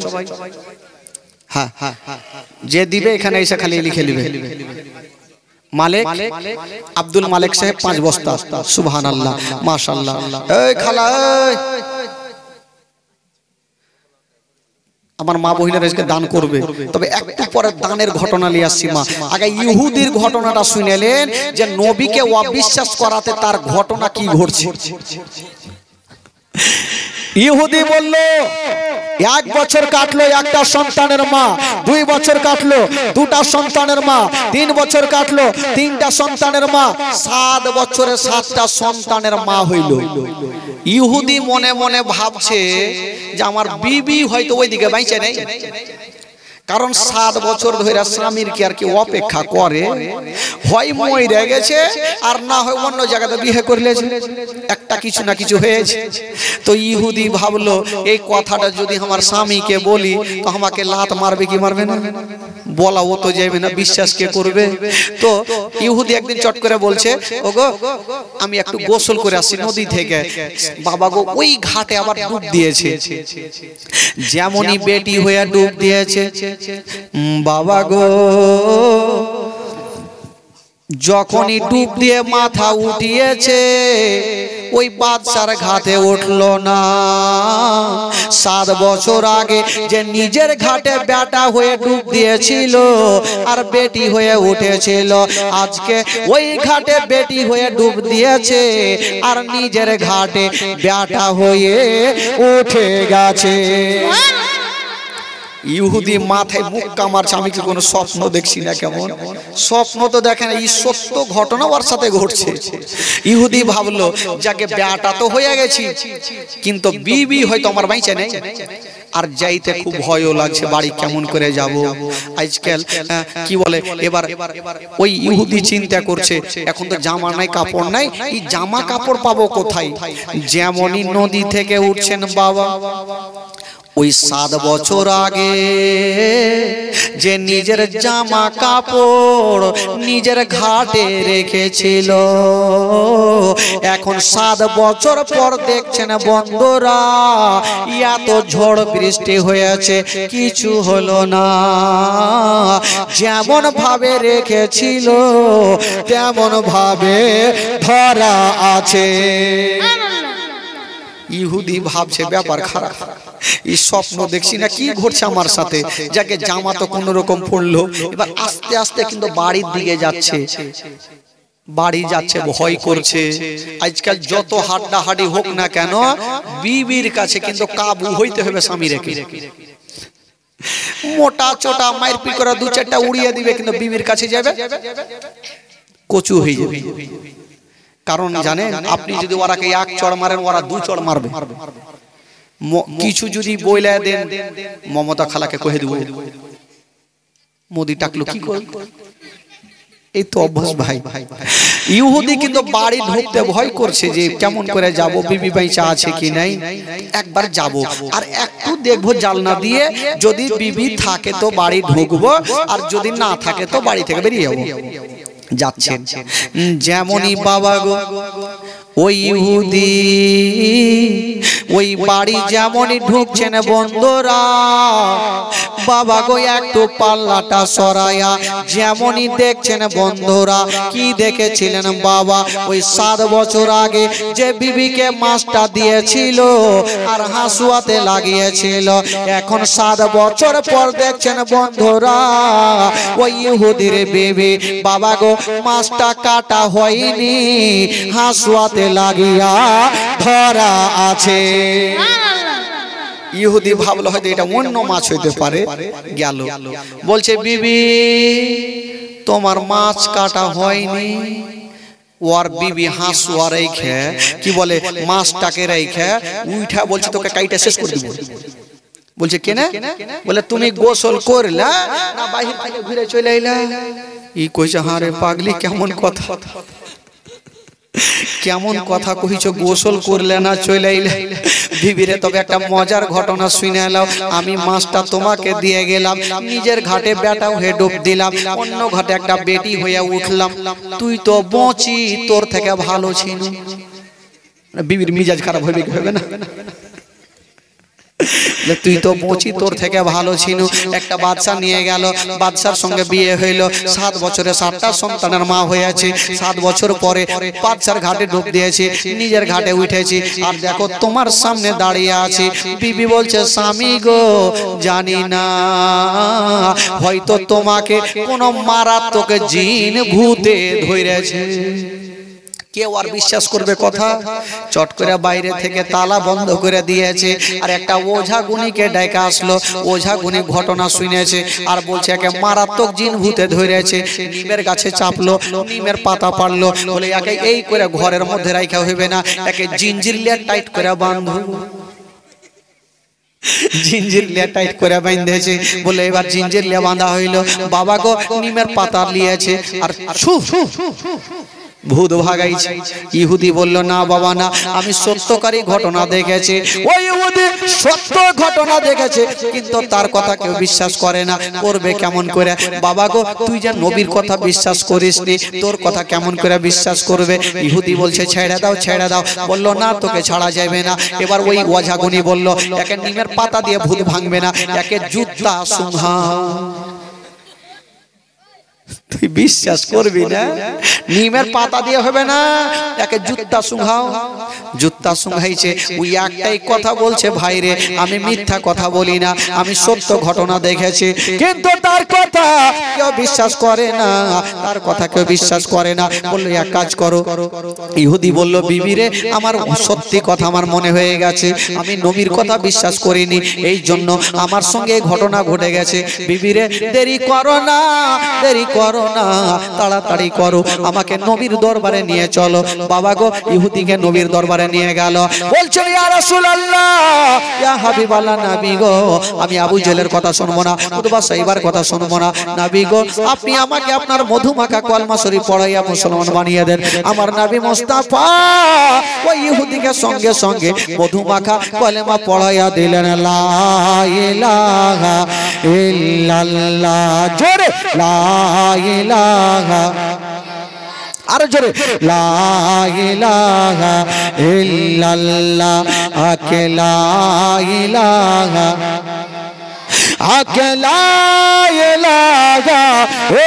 হ্যাঁ, যে দিবে এখানে এসে খালি লিখে নিবে। মালিক আব্দুল মালিক সাহেব 5 বস্তা। সুবহানাল্লাহ, মাশাআল্লাহ। এই খালা, আমার মা বহিনের আজকে দান করবে, তবে একটু পরে দানের ঘটনা নিয়ে আসছি। মা আগে ইহুদির ঘটনাটা শুনেলেন, যে নবীকে অবিশ্বাস করাতে তার ঘটনা কি ঘটছে। ইহুদি বলল 1 বছর কাটলো, একটা সন্তানের মা। 2 বছর কাটলো, 2টা সন্তানের মা। 3 বছর কাটলো, 3টা সন্তানের মা। 7 বছরে 7টা সন্তানের মা হইল। ইহুদি মনে মনে ভাবছে যে আমার বিবি হয়তো ওইদিকে বাইচে নেই, কারণ 7 বছর ধরে স্বামীর কি আর কি অপেক্ষা করে, হয় মরে গেছে আর না হয় অন্য জায়গাতে বিয়ে করলেছে, একটা কিছু না কিছু হয়েছে। তো ইহুদি ভাবলো এই কথাটা যদি আমার স্বামীকে বলি তো আমাকে লাত মারবে কি মারবে না, বলাও তো যাবে না, বিশ্বাস কে করবে। তো ইহুদি একদিন চট করে বলছে, ওগো আমি একটু গোসল করে আসছি নদী থেকে। বাবা গো, ওই ঘাটে আবার ডুব দিয়েছে। যেমনই বেটি হয়ে ডুব দিয়েছে, বাবা গো যখনই ডুব দিয়ে মাথা উঠিয়েছে, ওই বাদশার ঘাটে উঠলো না। 7 বছর আগে যে নিজের ঘাটে বেটা হয়ে ডুব দিয়েছিল আর বেটি হয়ে উঠেছিল, আজকে ওই ঘাটে বেটি হয়ে ডুব দিয়েছে আর নিজের ঘাটে বেটা হয়ে উঠে গেছে। ইহুদি মাথায় মুক্কা মারছে, আমি কি কোনো স্বপ্ন দেখছি না? কেমন স্বপ্ন তো দেখেন, এই সত্য ঘটনা ওর সাথে ঘটছে। ইহুদি ভাবলো যাকে বেটা তো হয়ে গেছি, কিন্তু বিবি হয়তো আমার বাইচে নেই, আর যাইতে খুব ভয়ও লাগছে, বাড়ি কেমন করে যাব। আজকাল কি বলে, এবার ওই ইহুদি চিন্তা করছে এখন তো জামা নাই, কাপড় নাই, এই জামা কাপড় পাবো কোথায়? যেমনই নদী থেকে উঠছেন বাবা, ওই 7 বছর আগে যে নিজের জামা কাপড় নিজের ঘাটে রেখেছিল, এখন 7 বছর পর দেখছেন বন্ধুরা, এত ঝড় বৃষ্টি হয়েছে, কিছু হলো না। যেমন ভাবে রেখেছিল তেমন ভাবে ধরা আছে। ইহুদি ভাবছে ব্যাপার খারাপ, এই স্বপ্ন দেখছি না, কি ঘটছে আমার সাথে। যাকে জামা তো কোন রকম পড়লো, এবার আস্তে আস্তে কিন্তু বাড়ির দিকে যাচ্ছে, বাড়ি যাচ্ছে, ভয় করছে। আজকাল যত হাড্ডাহাড্ডি হোক না কেন, বিবির কাছে কিন্তু কাবু হইতে হবে স্বামী রেখে। মোটা চোটা মারপিট করে 2-4টা উড়িয়ে দিবে, কিন্তু বিবির কাছে যাবে কচু হয়ে যাবে। কারণ জানেন, আপনি যদি ওরাকে 1 চড় মারেন, ওরা 2 চড় মারবে। কিছু যদি বইলা দেন, মমতা খালাকে কহে দেব, মোদি টাকলো কি করে, এই তো অভ্যাস ভাই। ইহুদি কিন্তু বাড়ি ঢুকতে ভয় করছে, যে কেমন করে যাব, বিবি বাইচা আছে কি নাই, একবার যাব আর একটু দেখবো জালনা দিয়ে, যদি বিবি থাকে তো বাড়ি ঢুকবো, আর যদি না থাকে তো বাড়ি থেকে বেরিয়ে যাবো। যাচ্ছেন যেমনই বাবা গো, ওই ইহুদি ওই বাড়ি যেমনই ঢুকছেন বন্ধুরা, বাবা গো একটু পাল্লাটা সরায়া যেমনই দেখছেন বন্ধুরা, কি দেখেছিলেন বাবা, ওই 7 বছর আগে যে বিবিকে মাছটা দিয়েছিল আর হাসুয়াতে লাগিয়েছিল, এখন 7 বছর পর দেখছেন বন্ধুরা, ওই ইহুদির বিবি বাবা গো মাছটা কাটা হয়নি, হাসুয়াতে লাগিয়া ধরা আছে। ইহুদি ভাবলো হয়তো এটা অন্য মাছ হইতে পারে, গেল বলছে বিবি তোমার মাছ কাটা হয়নি। ওর বিবি হাঁসুয়া রেখে কি বলে মাছটাকে রেখে উঠা বলছে তোকে কাইটা শেষ করে দিব। বলছে কেনে? বলে তুমি গোসল করলা না বাহির থেকে ঘুরে চলে আইলা। ই কইছে হ্যাঁ রে পাগলি কেমন কথা, কেমন কথা কইছো, গোসল করলে না চলে আইলে। বিবিরে তবে একটা মজার ঘটনা শুনে এলাও, আমি মাছটা তোমাকে দিয়ে গেলাম, নিজের ঘাটে বেটা হয়ে ডুব দিলাম, অন্য ঘাটে একটা বেটি হয়ে উঠলাম, তুই তো বঁচি তোর থেকে ভালো ছিল। বিবির মিজাজ খারাপ হবে না? তুই তো বঁচি তোর থেকে ভালো ছিল। একটা বাচ্চা নিয়ে গেল, বাচ্চার সঙ্গে বিয়ে হইল, 7 বছরে 7টা সন্তানের মা হয়েছে। 7 বছর পরে বাচ্চার ঘাটে ডুব দিয়েছে, নিজের ঘাটে উঠেছি, আর দেখো তোমার সামনে দাঁড়িয়ে আছে। বিবি বলছে স্বামী গো জানি না, হয়তো তোমাকে কোনো মারাত্মক জিন ভূতে ধরেছে। কেউ আর বিশ্বাস করবে কথা? চট করে বাইরে থেকে তালা বন্ধ করে দিয়েছে, আর একটা ওঝা গুণীকে ডেকে আসলো। ওঝা গুণী ঘটনা শুনেছে আর বলছে একে মারাত্মক জিন ভূতে ধরেছে। নিমের গাছে চাপলো, নিমের পাতা পারলো, বলে একে এই করে ঘরের মধ্যে রাখা হইবে না, একে জিঞ্জির লিয়ে টাইট করে বাঁধো। জিঞ্জির লিয়ে টাইট করে বাঁধেছে, বলে এবার জিঞ্জির লিয়ে বাঁধা হইলো। বাবা গো নিমের পাতা লিয়েছে আর ভূত ভাগাইছে। ইহুদি বলল না বাবা না, আমি সত্যকারী ঘটনা দেখেছি। ওই ইহুদি সত্য ঘটনা দেখেছে, কিন্তু তার কথা কেউ বিশ্বাস করে না, করবে কেমন করে? বাবা গো তুই যে নবীর কথা বিশ্বাস করিসনি, তোর কথা কেমন করে বিশ্বাস করবে? ইহুদি বলছে ছেড়ে দাও ছেড়ে দাও। বলল না তোকে ছাড়া যাবে না। এবার ওই ওঝাগুনি বলল একে নিমের পাতা দিয়ে ভূত ভাঙবে না, একে জুতা সুংহা। তুই বিশ্বাস করবি না, নিমের পাতা দিয়ে হবে না, একে জুতা সুংহাও। জুতা সুংহাইছে। ওই একটাই কথা বলছে ভাইরে আমি মিথ্যা কথা বলি না, আমি সত্য ঘটনা দেখেছি, কিন্তু তার কথা কেউ বিশ্বাস করে না, তার কথা কেউ বিশ্বাস করে না। বললো এক কাজ করো। ইহুদি বলল বিবিরে আমার সত্যি কথা আমার মনে হয়ে গেছে, আমি নবীর কথা বিশ্বাস করিনি, এই জন্য আমার সঙ্গে ঘটনা ঘটে গেছে। বিবিরে দেরি করো না, দেরি করো না, তাড়াতাড়ি করো, আমাকে নবীর দরবারে নিয়ে চলো। বাবা গো ইহুদিকে নবীর দরবারে নিয়ে গেল। বলছেন ইয়া রাসূলুল্লাহ ইয়া হাবিবাল্লাহ, নবী গো আমি আবু জেলের কথা শুনবো না, উতবা সাইবার কথা শুনবো না, নবী গো আপনি আমাকে আপনার মধুমাখা কলমা শরীফ পড়াইয়া মুসলমান বানিয়ে দেন। আমার নবী মুস্তাফা ওই ইহুদিকে সঙ্গে সঙ্গে মধুমাখা কলমা পড়াইয়া দিলেন। লা ইলাহা ইল্লাল্লাহ, জোরে লা ইলাহা, আরো জোরে লা ইলাহা ইল্লাল্লাহ, লা ইলাহা লা ইলাহা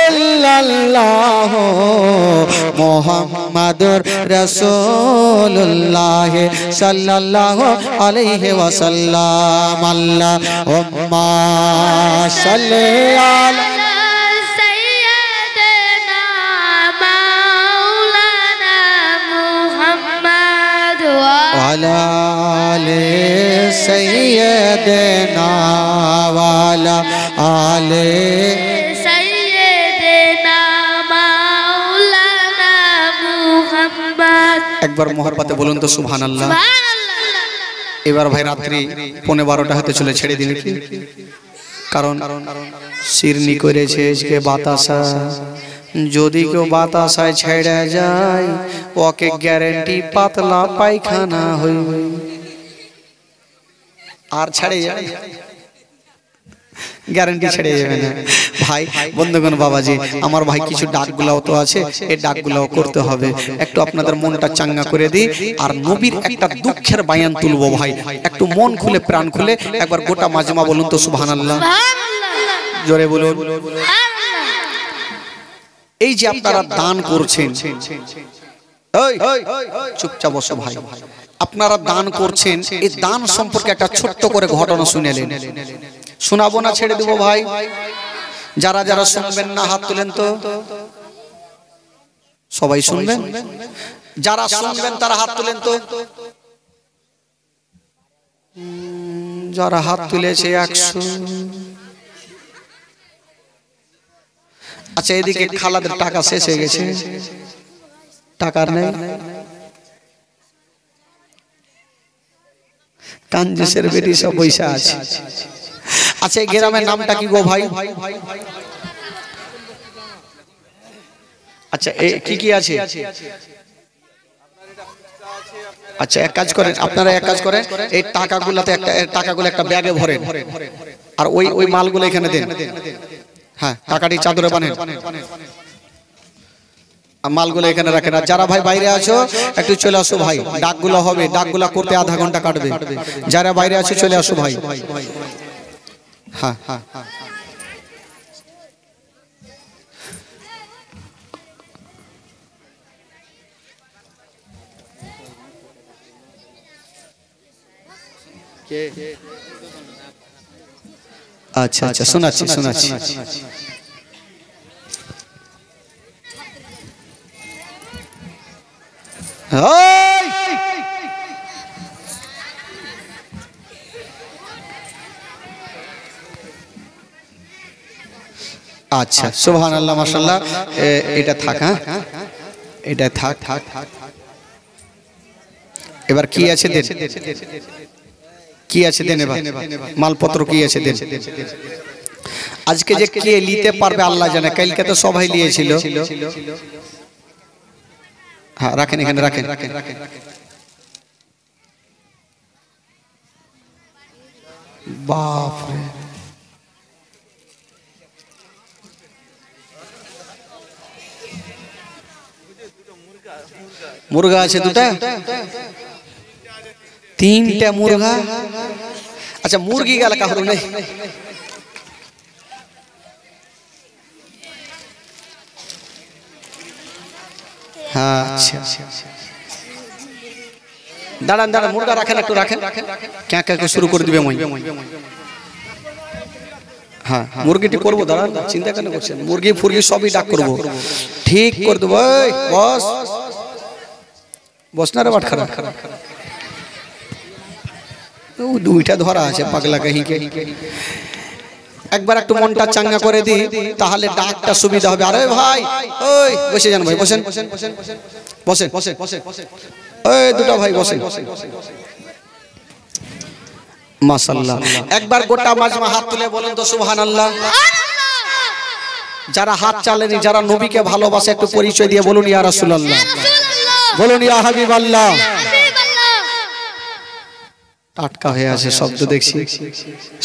ইল্লাল্লাহ মুহাম্মাদুর রাসূলুল্লাহ সাল্লাল্লাহু আলাইহি ওয়াসাল্লাম। আল্লাহুম্মা সাল্লি আলা ওয়ালা আলে সাইয়্যিদিনা ওয়ালা আলে সাইয়্যিদিনা মাওলানা মুহাম্মদ। একবার মহব্বতে বলুন তো সুবহানাল্লাহ। এবার ভাই রাত্রি 11:15 হতে চলে, ছেড়ে দিন কি কারণ শিরনি করেছে আজকে বাতাসা, যদি কেউ বাতাসায় ছেড়ে যায় ওকে গ্যারেন্টি পাতলা পায়খানা হইবে। আর ছেড়ে যাবে গ্যারেন্টি ছেড়ে যাবে না। ভাই বন্ধুগণ বাবাজি আমার ভাই কিছু ডাকগুলাও তো আছে, এই ডাকগুলাও করতে হবে। একটু আপনাদের মনটা চাঙ্গা করে দিই আর নবীর একটা দুঃখের বায়ান তুলবো। ভাই একটু মন খুলে প্রাণ খুলে একবার গোটা মাজমা বলুন তো সুবহানাল্লাহ, জোরে বলুন। এই যে আপনারা দান করছেন, চুপচাপ বসো ভাই, আপনারা দান করছেন, এই দান সম্পর্কে একটা ছোট্ট করে ঘটনা শুনেলেন, শোনাবো না ছেড়ে দেবো? ভাই যারা যারা শুনবেন না হাত তুলেন তো, সবাই শুনবেন? যারা শুনবেন তারা হাত তুলেন তো, যারা হাত তুলেছে 100। আচ্ছা এদিকে খালাদের টাকা শেষ হয়ে গেছে, টাকার নেই, কাঞ্জুসের বেটি সব পয়সা আছে। আচ্ছা এই গ্রামের নামটা কি গো ভাই? আচ্ছা কি কি আছে? আচ্ছা এক কাজ করেন আপনারা, এক কাজ করেন এই টাকাগুলো একটা ব্যাগে ভরেন আর ওই মালগুলো এখানে দেন। হ্যাঁ টাকাটি চাদরে বাঁধেন, মালগুলো এখানে রাখেন। আর যারা ভাই বাইরে আছো একটু চলে আসো ভাই, ডাকগুলো হবে, ডাকগুলো করতে আধা ঘন্টা কাটবে। যারা বাইরে আছো চলে আসো ভাই। হ্যাঁ হ্যাঁ আচ্ছা আচ্ছা শোনাচ্ছি শোনাচ্ছি। আচ্ছা সুবহানাল্লাহ মাশাআল্লাহ। এটা থাক, হ্যাঁ এটা থাক থাক। এবার কি আছে দেন, কি আছে দেন, এবার মালপত্র কি আছে দেন। আজকে যে কে নিতে পারবে আল্লাহ জানে, কালকে তো সবাই নিয়েছিল। হ্যাঁ রাখেন এখানে রাখেন। বাপ রে, মুরগা আছে দুটা, তিনটা মুরগা। আচ্ছা মুরগি গেল কাহরু নেই। হ্যাঁ আচ্ছা দাঁড়ান দাঁড়ান, মুরগা রাখেন একটু রাখেন, ক্যাঁ ক্যাঁ শুরু করে দিবে মই। হ্যাঁ মুরগিটি করবো, দাঁড়ান চিন্তা কেন করছেন, মুরগি ফুরগি সবই ডাক করবো, ঠিক করে দেবো। বস বস না রে বাট খারাপ, দুইটা ধরা আছে পাগলা কাহিকে। একবার একটু মনটা চাঙ্গা করে দি, তাহলে ডাকটা সুবিধা হবে। আরে ভাই ওই বসে যান ভাই, বসেন বসেন বসেন বসেন, ওই দুটো ভাই বসেন। মাশাআল্লাহ একবার গোটা মাজমা হাত তুলে বলেন তো সুবহানাল্লাহ। যারা হাত চালেনি, যারা নবীকে ভালোবাসে একটু পরিচয় দিয়ে বলুন ইয়া রাসূলুল্লাহ, বলুন ইয়া হাবিবাল্লাহ। টাটকা হয়ে আছে শব্দ, দেখছি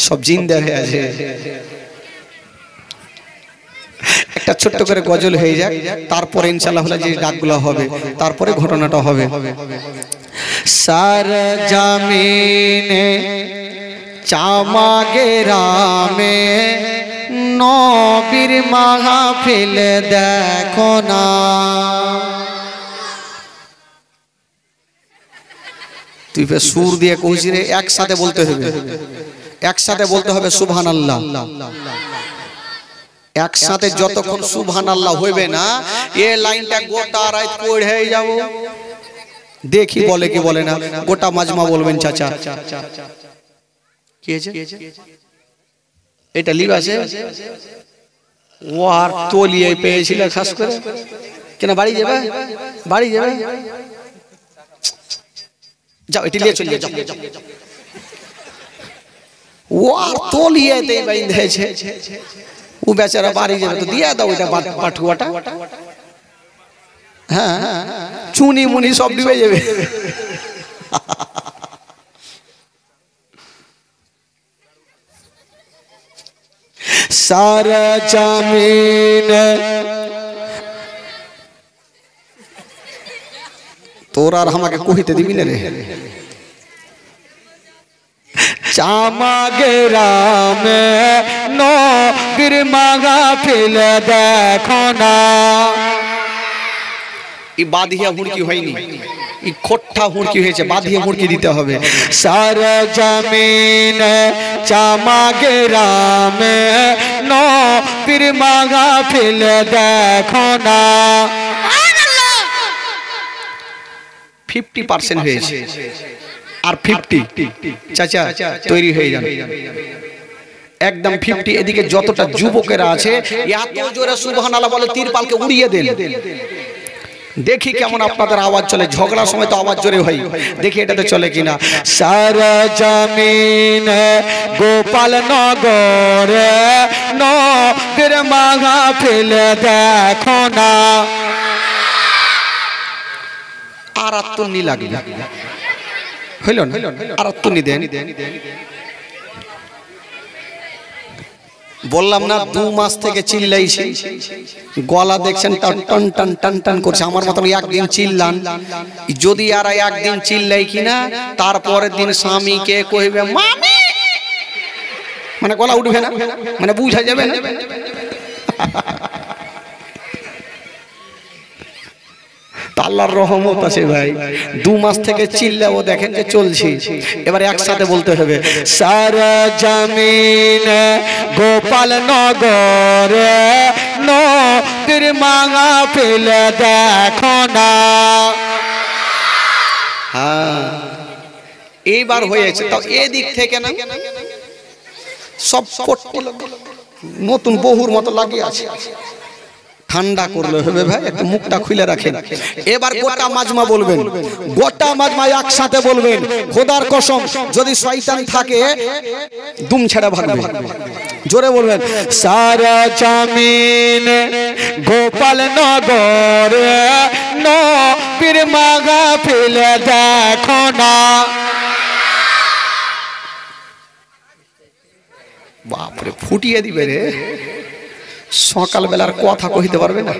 সব জিন্দা হয়ে আছে। একটা ছোট্ট করে গজল হয়ে যাক, তারপরে ইনশাআল্লাহ যে ডাকগুলো হবে, তারপরে ঘটনাটা হবে। সার জামিনে চামাগে রামে নবীর মাহফিল দেখো না। তুই সুর দিয়ে কইছি রে, একসাথে বলতে হবে, একসাথে বলতে হবে সুবহানাল্লাহ। একসাথে যতক্ষণ সুবহানাল্লাহ হইবে না, এই লাইনটা গোটা রাত পড়ে যাব। দেখি বলে কি বলে না, গোটা মাজমা বলবেন চাচা কি আছে এটা লিভ আছে। ও আর তলিয়ে পেয়েছিল খাস করে, কেন বাড়ি যাবে, বাড়ি যাবে, যাও এটি নিয়ে চলে যাও। ও আর তলিয়ে দে বাইন্ধেছে, ও বেচারা বাড়ি যাবে, তো দিয়া দাও ওইটা পাঠুয়াটা। হ্যাঁ চুনি মুনি সব ডুবে যাবে। সারা জামিন তোর আর আমাকে কহিতে দিবি না রে। চামাগে রামে নবীর মাহফিল দেখো না। এই বাঁধিয়া হুড়কি হয়নি, এই খোট্টা হুড়কি হয়েছে, বাঁধিয়া হুড়কি দিতে হবে। সারা জামিন চামাগে রামে নবীর মাহফিল দেখো না। 50% হয়েছে, আর 50 চাচা তৈরি হয়ে যান একদম 50 এদিকে যতটা যুবকেরা আছে এত জোরে সুবহানাল্লাহ বলে তিরপালকে উড়িয়ে দেন দেখি কেমন আপনাদের আওয়াজ চলে ঝগড়ার সময় তো আওয়াজ জোরে হয় দেখি এটাতে চলে কিনা সারা জমিন গোপাল নগর নবীর মাহফিল দেখো না আর আত্মনি লাগবে হইল না আর আত্মনি দেন বললাম না 2 মাস থেকে চিল্লাইছি গলা দেখছেন টান টান টান টান টান করছে আমার মতন একদিন চিল্লান যদি আর একদিন চিল্লাই কিনা তারপরের দিন স্বামীকে কইবে মামি মানে গলা উঠবে না মানে বুঝা যাবে না আল্লাহর রহমত আছে ভাই 2 মাস থেকে চিল্লাও দেখেন যে চলছে এবার একসাথে বলতে হবে সারা জমিন গোপাল নগর নবীর মাহফিল দেখো না হ্যাঁ এইবার হয়েছে তো এদিক থেকে না সব নতুন বহুর মতো লাগিয়ে আছে ঠান্ডা করলে হবে ভাই একটু মুখটা খুলে রাখেন এবার গোটা মাজমা বলবেন গোটা মাজমা একসাথে বলবেন খোদার কসম যদি শয়তান থাকে দুম ছেড়ে ভাগবে জোরে বলবেন সারা জমিন গোপাল নগর নবীর মাহফিল দেখো না বাপরে ফুটিয়ে দিবে রে সকাল বেলার কথা কইতে পারবে না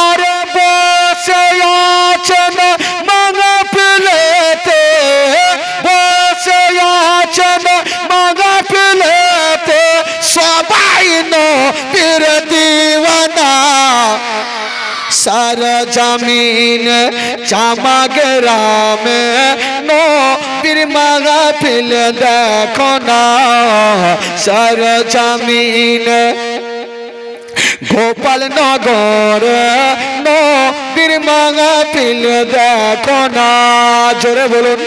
আর বসে আছেন মাহফিলেতে বসে আছেন মাহফিলেতে সবাই নবীর দিওয়ানা সারা জমিন জামা গ্রামে নবীর মাহফিল দেখো না সারা জমিন গোপাল নগর নবীর মাহফিল দেখো না জোরে বলুন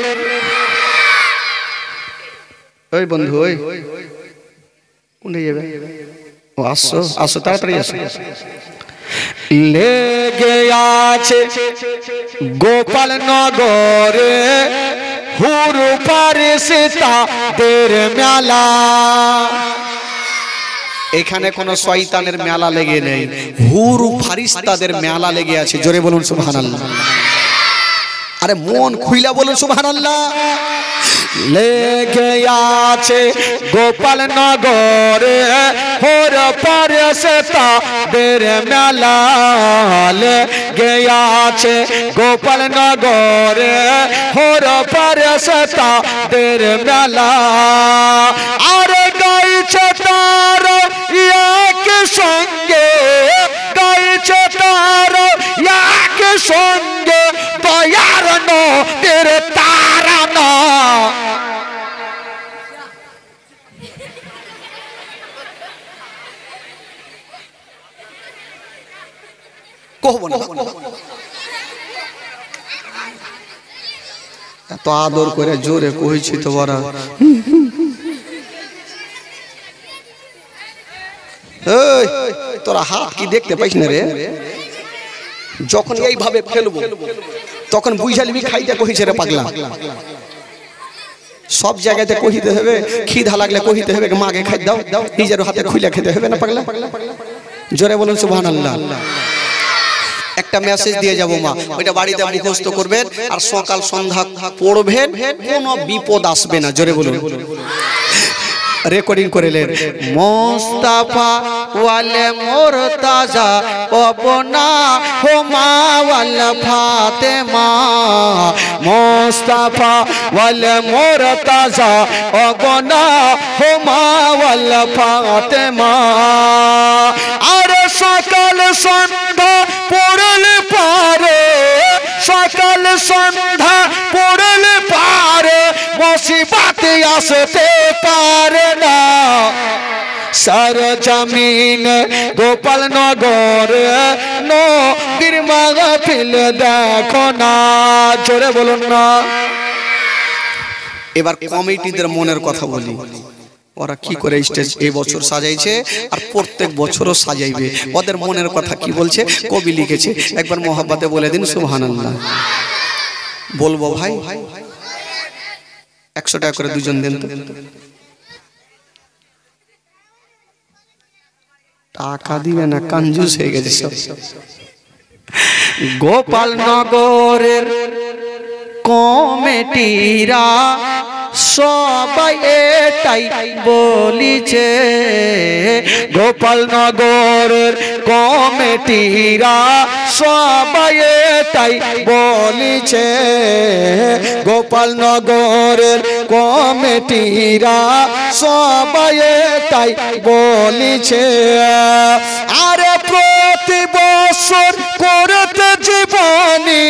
ওই বন্ধু ওই কোনে যাবে ও আসো আসো তাড়াতাড়ি আসো লেগে আছে গোপাল নগরে হুরু ফারিস্তাদের মেলা এখানে কোন শয়তানের মেলা লেগে নেই হুরু ফারিস্তাদের মেলা লেগে আছে জোরে বলুন সুবহানাল্লাহ আরে মন খুইলা বলুন সুবহানাল্লাহ লেগে আছে গোপাল নগরে হোর ফারিস্তাদের মেলা লেগে আছে গোপাল নগরে হোর ফারিস্তাদের মেলা আর গাইছে তার এক সঙ্গে গাইছে তার এক সঙ্গে দয়ার নবীর তারানা কহব না এত আদর করে জোরে কইছি তো বড় এই তোরা হাত কি দেখতে পাইছ না রে যখন এইভাবে ফেলবো তখন বুঝালিবি খাইতে কইছে রে পাগলা সব জায়গাতে কইতে হবে খিদা লাগলে কইতে হবে মাকে খাই দাও নিজের হাতে খুলে খেতে হবে না পাগলা জোরে বলুন সুবহানাল্লাহ একটা মেসেজ দিয়ে যাব মা ওইটা বাড়িতে মুখস্থ করবেন আর সকাল সন্ধ্যা পড়বেন কোনো বিপদ আসবে না জোরে বলুন রেকর্ডিং করেলেন মোস্তাফা ওয়ালে মুরতাজা অবনা হোমা ওয়াল ফাতেমা মোস্তাফা ওয়ালে মুরতাজা অবনা হোমা ওয়াল ফাতেমা আর সকাল সন্ধ্যা পড়লে পারে সকাল সন্ধ্যা পড়লে পারে মুসিবতে আসতে পারে না সারা জমিন গোপাল নগর নবীর মাহফিল দেখো না জোরে বলুন না এবার কমিটিদের মনের কথা বলি, ওরা কি করে স্টেজ এই বছর সাজাইছে আর প্রত্যেক বছরও সাজাইবে, ওদের মনের কথা কি বলছে কবি লিখেছে, একবার মোহাব্বতে বলে দিন সুবহানাল্লাহ। বলবো ভাই 100 টাকা করে দুজন দেন তো। টাকা দিবে না, কঞ্জুস হয়ে গেছে সব। গোপালনগরের কমিটিরা সবাই এটাই বলিছে, গোপালনগরের কমিটিরা সবাই এটাই বলিছে, গোপালনগরের কমিটিরা সবাই এটাই বলিছে। আরে প্রতি বছর করতে জীবনী,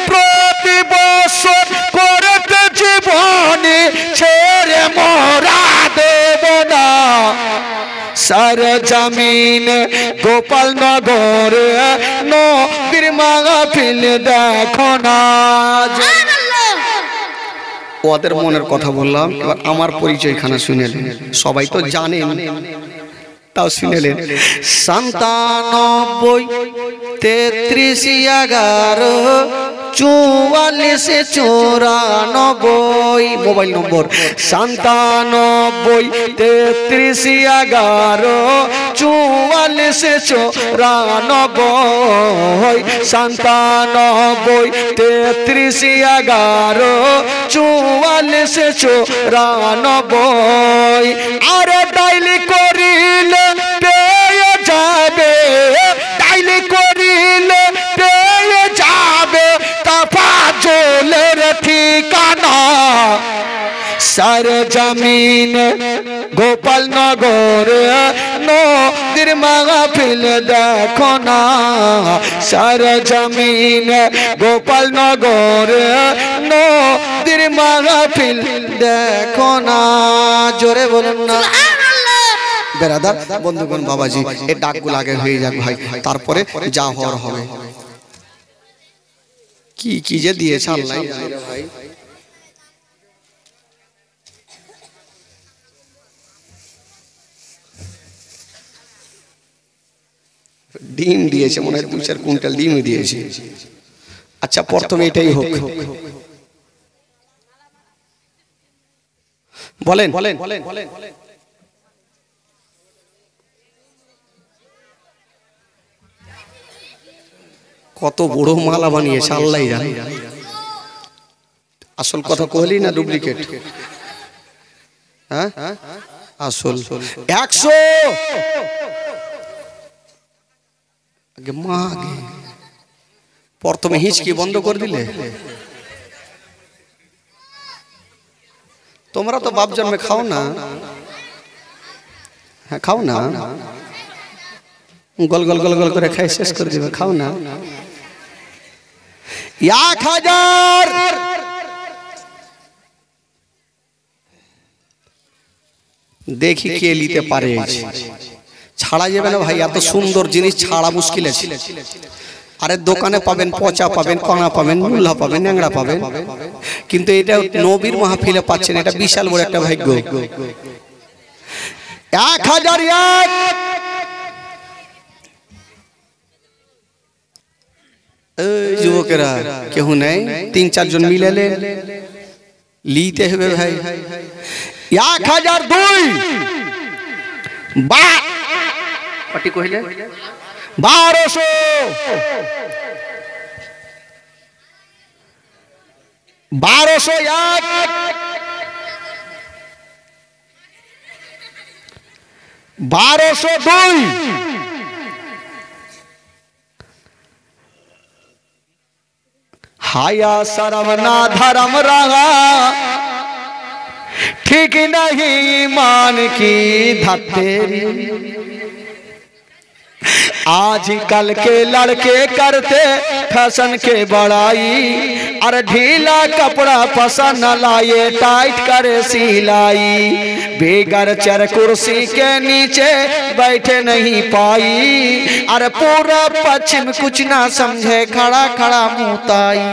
প্রতি বছর করতে জীবনী ছেড়ে মোরা দেব না সরজমিন গোপালনগর নবীর মাহফিল দেখো না। ওদের মনের কথা বললাম, এবার আমার পরিচয়খানা শুনেলেন, সবাই তো জানেন তাও শুনেলেন। 97 33 11 44 94 মোবাইল নম্বর 97 33 11 44 94 97 33 11 44 94। আরে ডাইলি করিলে পেয়ে যাবে, ডাইলি করিলে পেয়ে যাবে তাফাজুলের ঠিকানা সরজমিন গোপালনগর নবীর মাহফিল দেখো না সরজমিন গোপালনগর নবীর মাহফিল দেখো না। জোরে বলুন না বেরাদার বন্ধুগণ বাবাজি, এই ডাকগুলো আগে হয়ে যাক ভাই, তারপরে যা হওয়ার হবে। কি কি যে দিয়েছে আল্লাহ ভাই, ডিম দিয়েছে মনে হয় 2-4 কুইন্টাল ডিমই দিয়েছে। আচ্ছা প্রথমে এটাই হোক, বলেন বলেন বলেন। কত বড় মালা বানিয়েছে আল্লাহ জানে। আসল কথা কইলি না ডুপ্লিকেট? হ্যাঁ আসল 100 আগে মা আগে প্রথমে হিচকি বন্ধ করে দিলে। তোমরা তো বাপ জন্মে খাও না, হ্যাঁ খাও না, গোল গোল গোল গোল করে খাই শেষ করে দিবে, খাও না। 1000 দেখি কে নিতে পারে। ছাড়া যাবে না ভাই, এত সুন্দর জিনিস ছাড়া মুশকিল আছে। আরে দোকানে পাবেন পচা পাবেন, কণা পাবেন, মুল্লা পাবেন, ন্যাংরা পাবেন, কিন্তু এটা নবীর মাহফিলে পাচ্ছেন, এটা বিশাল বড় একটা ভাগ্য। 1001 এই যুবকেরা কেউ নেই, 3-4 জন মিলেলে লিতে হবে ভাই। 1002 পাটি কইলে 1200 1201 1202 हाया शर्म ना धर्म रहा, ठीक नहीं ईमान की धत्तेरी। आजकल के लड़के करते फैशन के बड़ाई, और ढीला कपड़ा पसंद लाए टाइट करे सिलाई, बेगर चर कुर्सी के नीचे बैठे नहीं पाई, और पूरा पश्चिम कुछ ना समझे खड़ा खड़ा मुताई।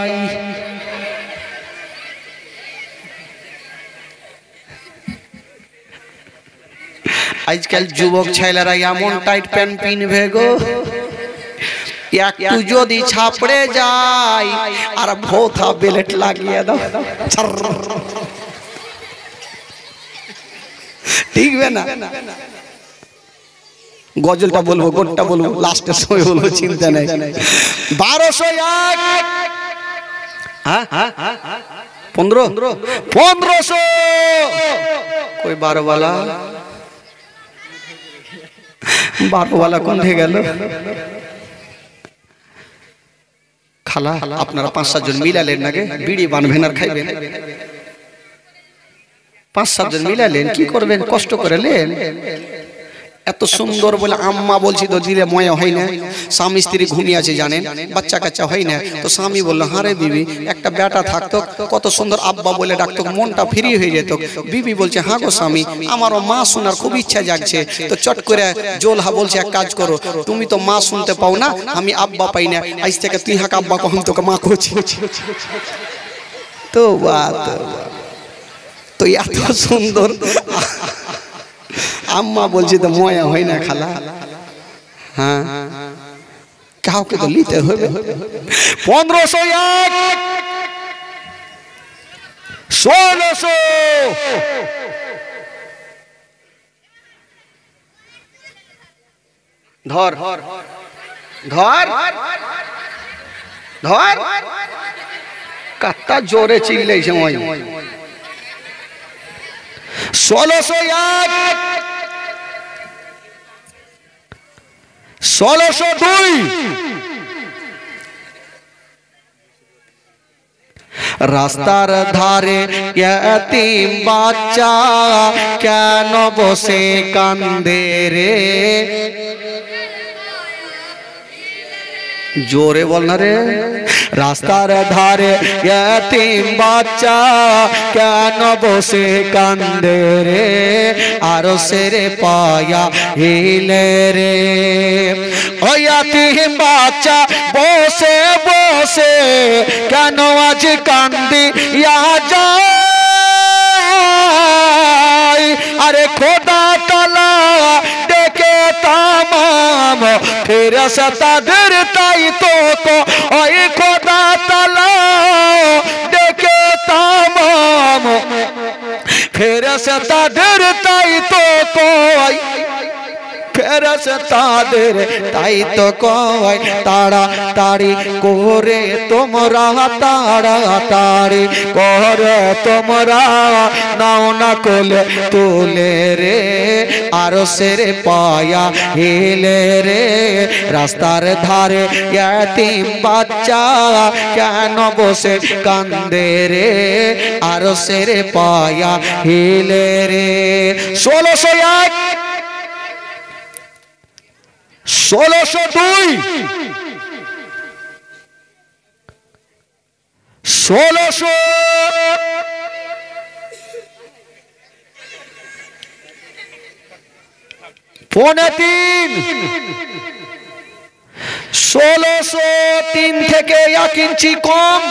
আজকাল যুবক ছেলেরা এমন টাইট প্যান্ট পিনবে গো, একটু যদি ছাপড়ে যায় আর ভোথা বেলেট লাগিয়ে দাও, ঠিকবে না। গজলটা বলবো, গোটটা বলবো, লাস্টের সময় বলবো, চিন্তা নেই। 1201 1500 কই 12 वाला কোন হয়ে গেল? খালা আপনারা 5-7 জন মিলালেন নাকি বিড়ি বানবেন আর খাইবেন? 5-7 জন মিলালেন, কি করবেন? কষ্ট করে লেন। এত সুন্দর বলে আম্মা বলছি তো দিলে ময়া হয় না। স্বামী স্ত্রী ঘুমিয়ে আছে জানেন, বাচ্চা কাচ্চা হয় না, তো স্বামী বললো হারে বিবি একটা বেটা থাকতো কত সুন্দর আব্বা বলে ডাকতো, মনটা ফ্রি হয়ে যেত। বিবি বলছে হ্যাঁ গো স্বামী, আমারও মা শোনার খুব ইচ্ছা জাগছে। তো চট করে জোলহা বলছে এক কাজ করো, তুমি তো মা শুনতে পাও না, আমি আব্বা পাই না, আজ থেকে তুই হাক আব্বা কখন তোকে মা করছি। তো তো এত সুন্দর আম্মা বলছি তো ময়া হয় না খালা। হ্যাঁ কাউকে তো নিতে হবে। 1501 1600 ধর ধর ধর কত জোরে চিল্লাই সময়। 1601 1602 রাস্তার ধারে ইয়াতীম বাচ্চা কেন বসে কান্দে রে? জোরে বল না রে। রাস্তার ধারে ইয়াতীম বাচ্চা কেন বসে কান্দে রে? আরশের পায়া হিলে রে। ও ইয়াতীম বাচ্চা বসে বসে কেন আজ কান্দি যায়? আরে খোদা তাআলা ডেকে তামাম ফেরেশতাদের তাই তো ওই খোদা তাআলা ডেকে তামাম ফেরেশতাদের তাই তো কই, ফেরেশতাদের তাই তো কই, তাড়াতাড়ি করে তোমরা তাড়াতাড়ি করে তোমরা নাও না কোলে তুলে রে। আরশের পায়া হিলে রে। রাস্তার ধারে ইয়াতীম বাচ্চা কেন বসে কান্দে রে? আরশের পায়া হিলে রে। 1601 1602 1600 3.5 1603 থেকে 1 ইঞ্চি কম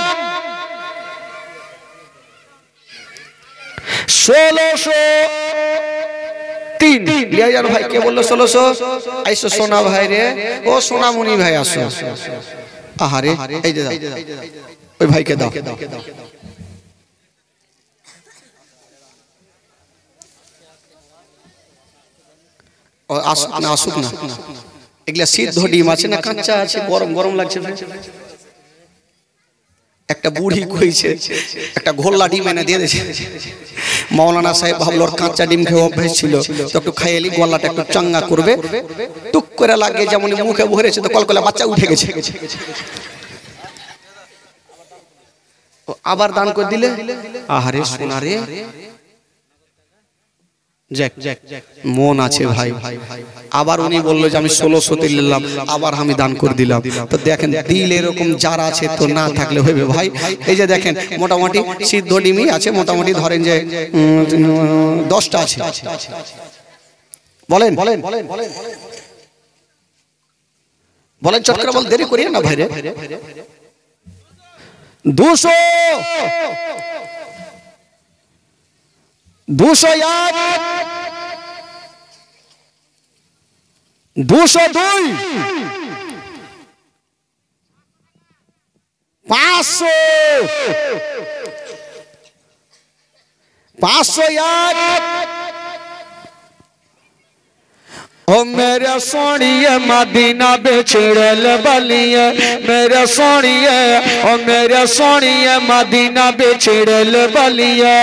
1603 লিয়া যান ভাই। কে বললো 1600? আইসো সোনা ভাই রে, ও সোনামণি ভাই আসো। আহারে এই যে দাও, ওই ভাইকে দাও। আসুক না আসুক না, এগুলা সিদ্ধ ডিম আছে না কাঁচা আছে, গরম গরম লাগছে। একটা বুড়ি কইছে একটা ঘোল্লা ডিম এনে দিয়ে দিয়েছে। মাওলানা সাহেব ভাবলো কাঁচা ডিম খেয়ে অভ্যাস ছিল, তো একটু খাইয়েলি গলাটা একটু চাঙ্গা করবে, টুক করে লাগে যেমন মুখে ভরেছে তো কলকলা বাচ্চা উঠে গেছে। আবার দান করে দিলে। আহারে সোনা রে, মন আছে ভাই। আবার উনি বললো যে আমি 1600 নিলাম, আবার আমি দান করে দিলাম। তো দেখেন দিল এরকম যারা আছে তো না থাকলে হবে ভাই। এই যে দেখেন মোটামুটি সিদ্ধ ডিমই আছে, মোটামুটি ধরেন যে 10টা আছে। বলেন বলেন বলেন চট করে বল, দেরি করিয়ে না ভাই রে। 201 202 500 501 ओ मेरे सोनिए मदीना बिछड़ल बलिए मेरे सोनिए ओ मेरे सोनिए मदीना बिछड़ल बलिए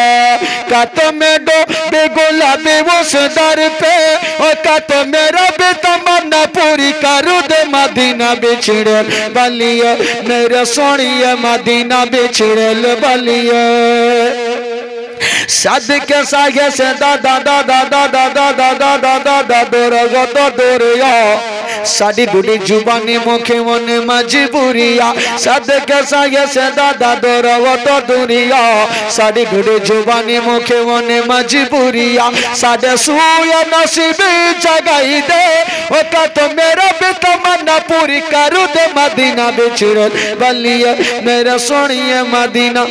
कत में डो बेगुलाबी उस दर पे ओ कत मेरा बेतमन्ना पूरी करू दे मदीना बिछड़ल बलिए मेरे सोनिए मदीना बिछड़ल बलिए सद के सागे से दादा दादा दादा दादा दादा दादा दोर गत दोरिया साड़ी गुड़ी जुबानी मुखे मने मजबूरिया सद के सागे से दादा दोर गत दूरिया साड़ी गुड़ी जुबानी मुखे मने मजबूरिया साडे सुया नसीबी जगाई दे ओ का तो मेरा बेतमन्ना पूरी करू दे मदीना बिछड़ल बलिए मेरा सोनिए मदीना